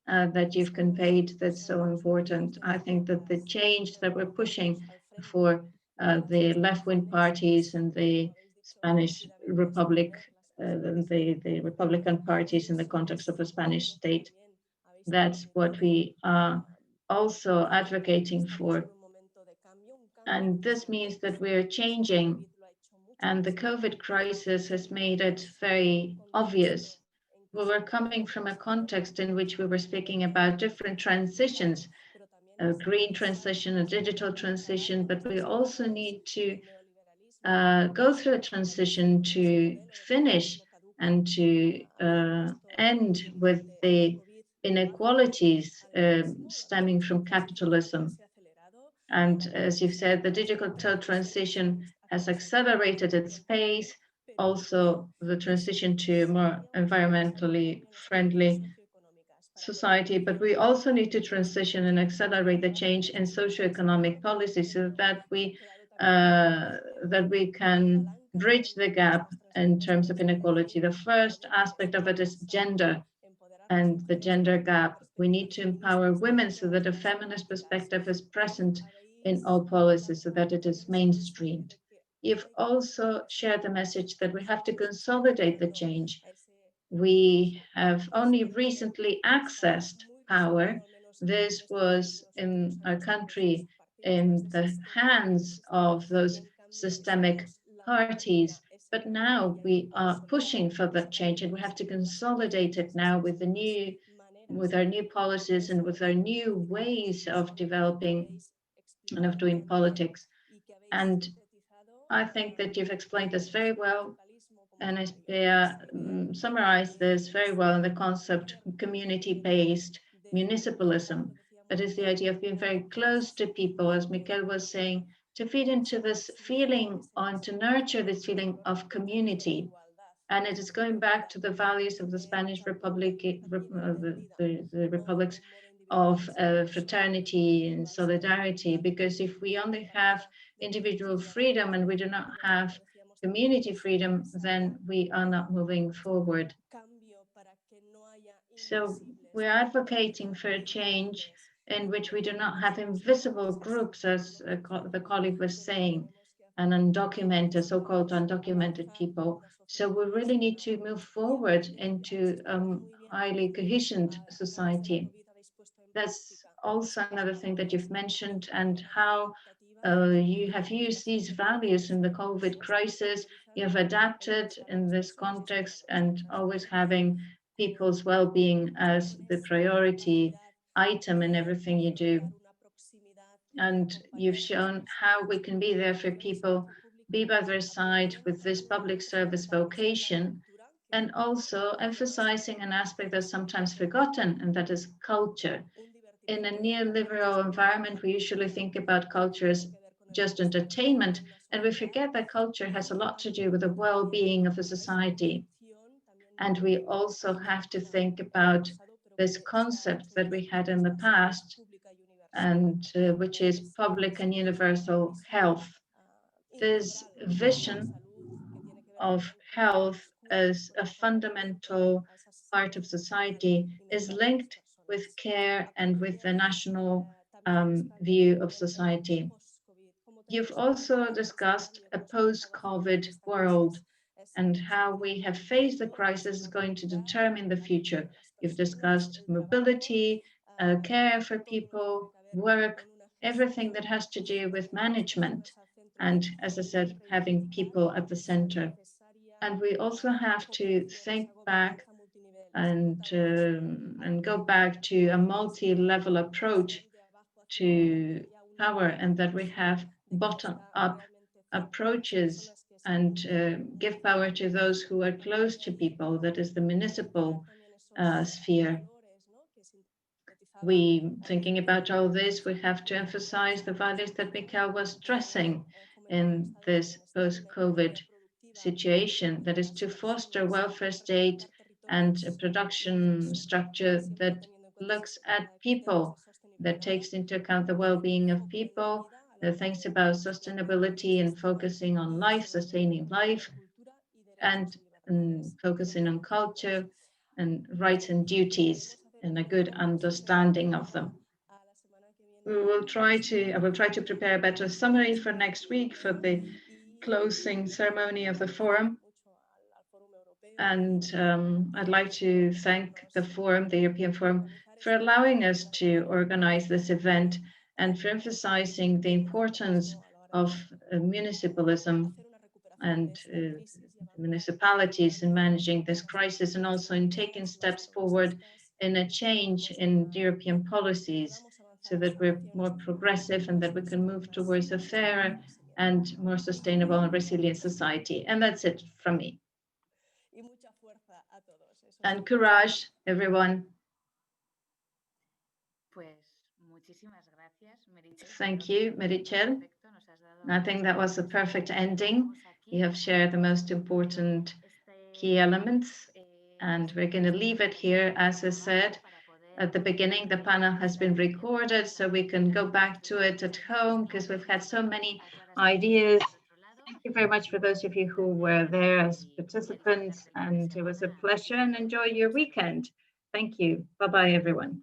S2: that you've conveyed that's so important. I think that the change that we're pushing for the left-wing parties and the Spanish Republic, the Republican parties in the context of the Spanish state, that's what we are also advocating for. And this means that we're changing, and the COVID crisis has made it very obvious. We were coming from a context in which we were speaking about different transitions, a green transition, a digital transition, but we also need to go through a transition to finish and to end with the inequalities stemming from capitalism. And as you've said, the digital transition has accelerated its pace, also the transition to a more environmentally friendly society, but we also need to transition and accelerate the change in socioeconomic policy so that we can bridge the gap in terms of inequality. The first aspect of it is gender and the gender gap. We need to empower women so that a feminist perspective is present in all policies, so that it is mainstreamed. You've also shared the message that we have to consolidate the change. We have only recently accessed power. This was in our country in the hands of those systemic parties. But now we are pushing for that change, and we have to consolidate it now with our new policies and with our new ways of developing and of doing politics. And I think that you've explained this very well, and Aisbea summarized this very well in the concept community-based municipalism. That is the idea of being very close to people, as Mikel was saying, to feed into this feeling and to nurture this feeling of community. And it is going back to the values of the Spanish Republic, the republics of fraternity and solidarity, because if we only have individual freedom and we do not have community freedom, then we are not moving forward. So we're advocating for a change in which we do not have invisible groups, as the colleague was saying, and undocumented, so-called undocumented people. So we really need to move forward into a highly cohesioned society. That's also another thing that you've mentioned, and how you have used these values in the COVID crisis. You have adapted in this context and always having people's well-being as the priority item in everything you do. And you've shown how we can be there for people, be by their side with this public service vocation, and also emphasizing an aspect that's sometimes forgotten, and that is culture. In a neoliberal environment, we usually think about culture as just entertainment, and we forget that culture has a lot to do with the well-being of a society. And we also have to think about this concept that we had in the past, and which is public and universal health. This vision of health as a fundamental part of society is linked with care and with the national view of society. You've also discussed a post-COVID world and how we have faced the crisis is going to determine the future. You've discussed mobility, care for people, work, everything that has to do with management. And as I said, having people at the center. And we also have to think back and go back to a multi-level approach to power, and that we have bottom-up approaches and give power to those who are close to people, that is the municipal sphere. Thinking about all this, we have to emphasize the values that Michael was stressing in this post-COVID situation, that is to foster welfare state and a production structure that looks at people, that takes into account the well-being of people, that thinks about sustainability and focusing on life, sustaining life, and focusing on culture and rights and duties and a good understanding of them. I will try to prepare a better summary for next week for the closing ceremony of the forum. And I'd like to thank the forum, the European Forum, for allowing us to organize this event and for emphasizing the importance of municipalism and municipalities in managing this crisis, and also in taking steps forward in a change in European policies so that we're more progressive and that we can move towards a fairer and more sustainable and resilient society. And that's it from me. And courage, everyone. Thank you, Meritxell. I think that was a perfect ending. You have shared the most important key elements, and we're going to leave it here. As I said at the beginning, the panel has been recorded, so we can go back to it at home because we've had so many ideas. Thank you very much for those of you who were there as participants, and it was a pleasure, and enjoy your weekend. Thank you. Bye-bye, everyone.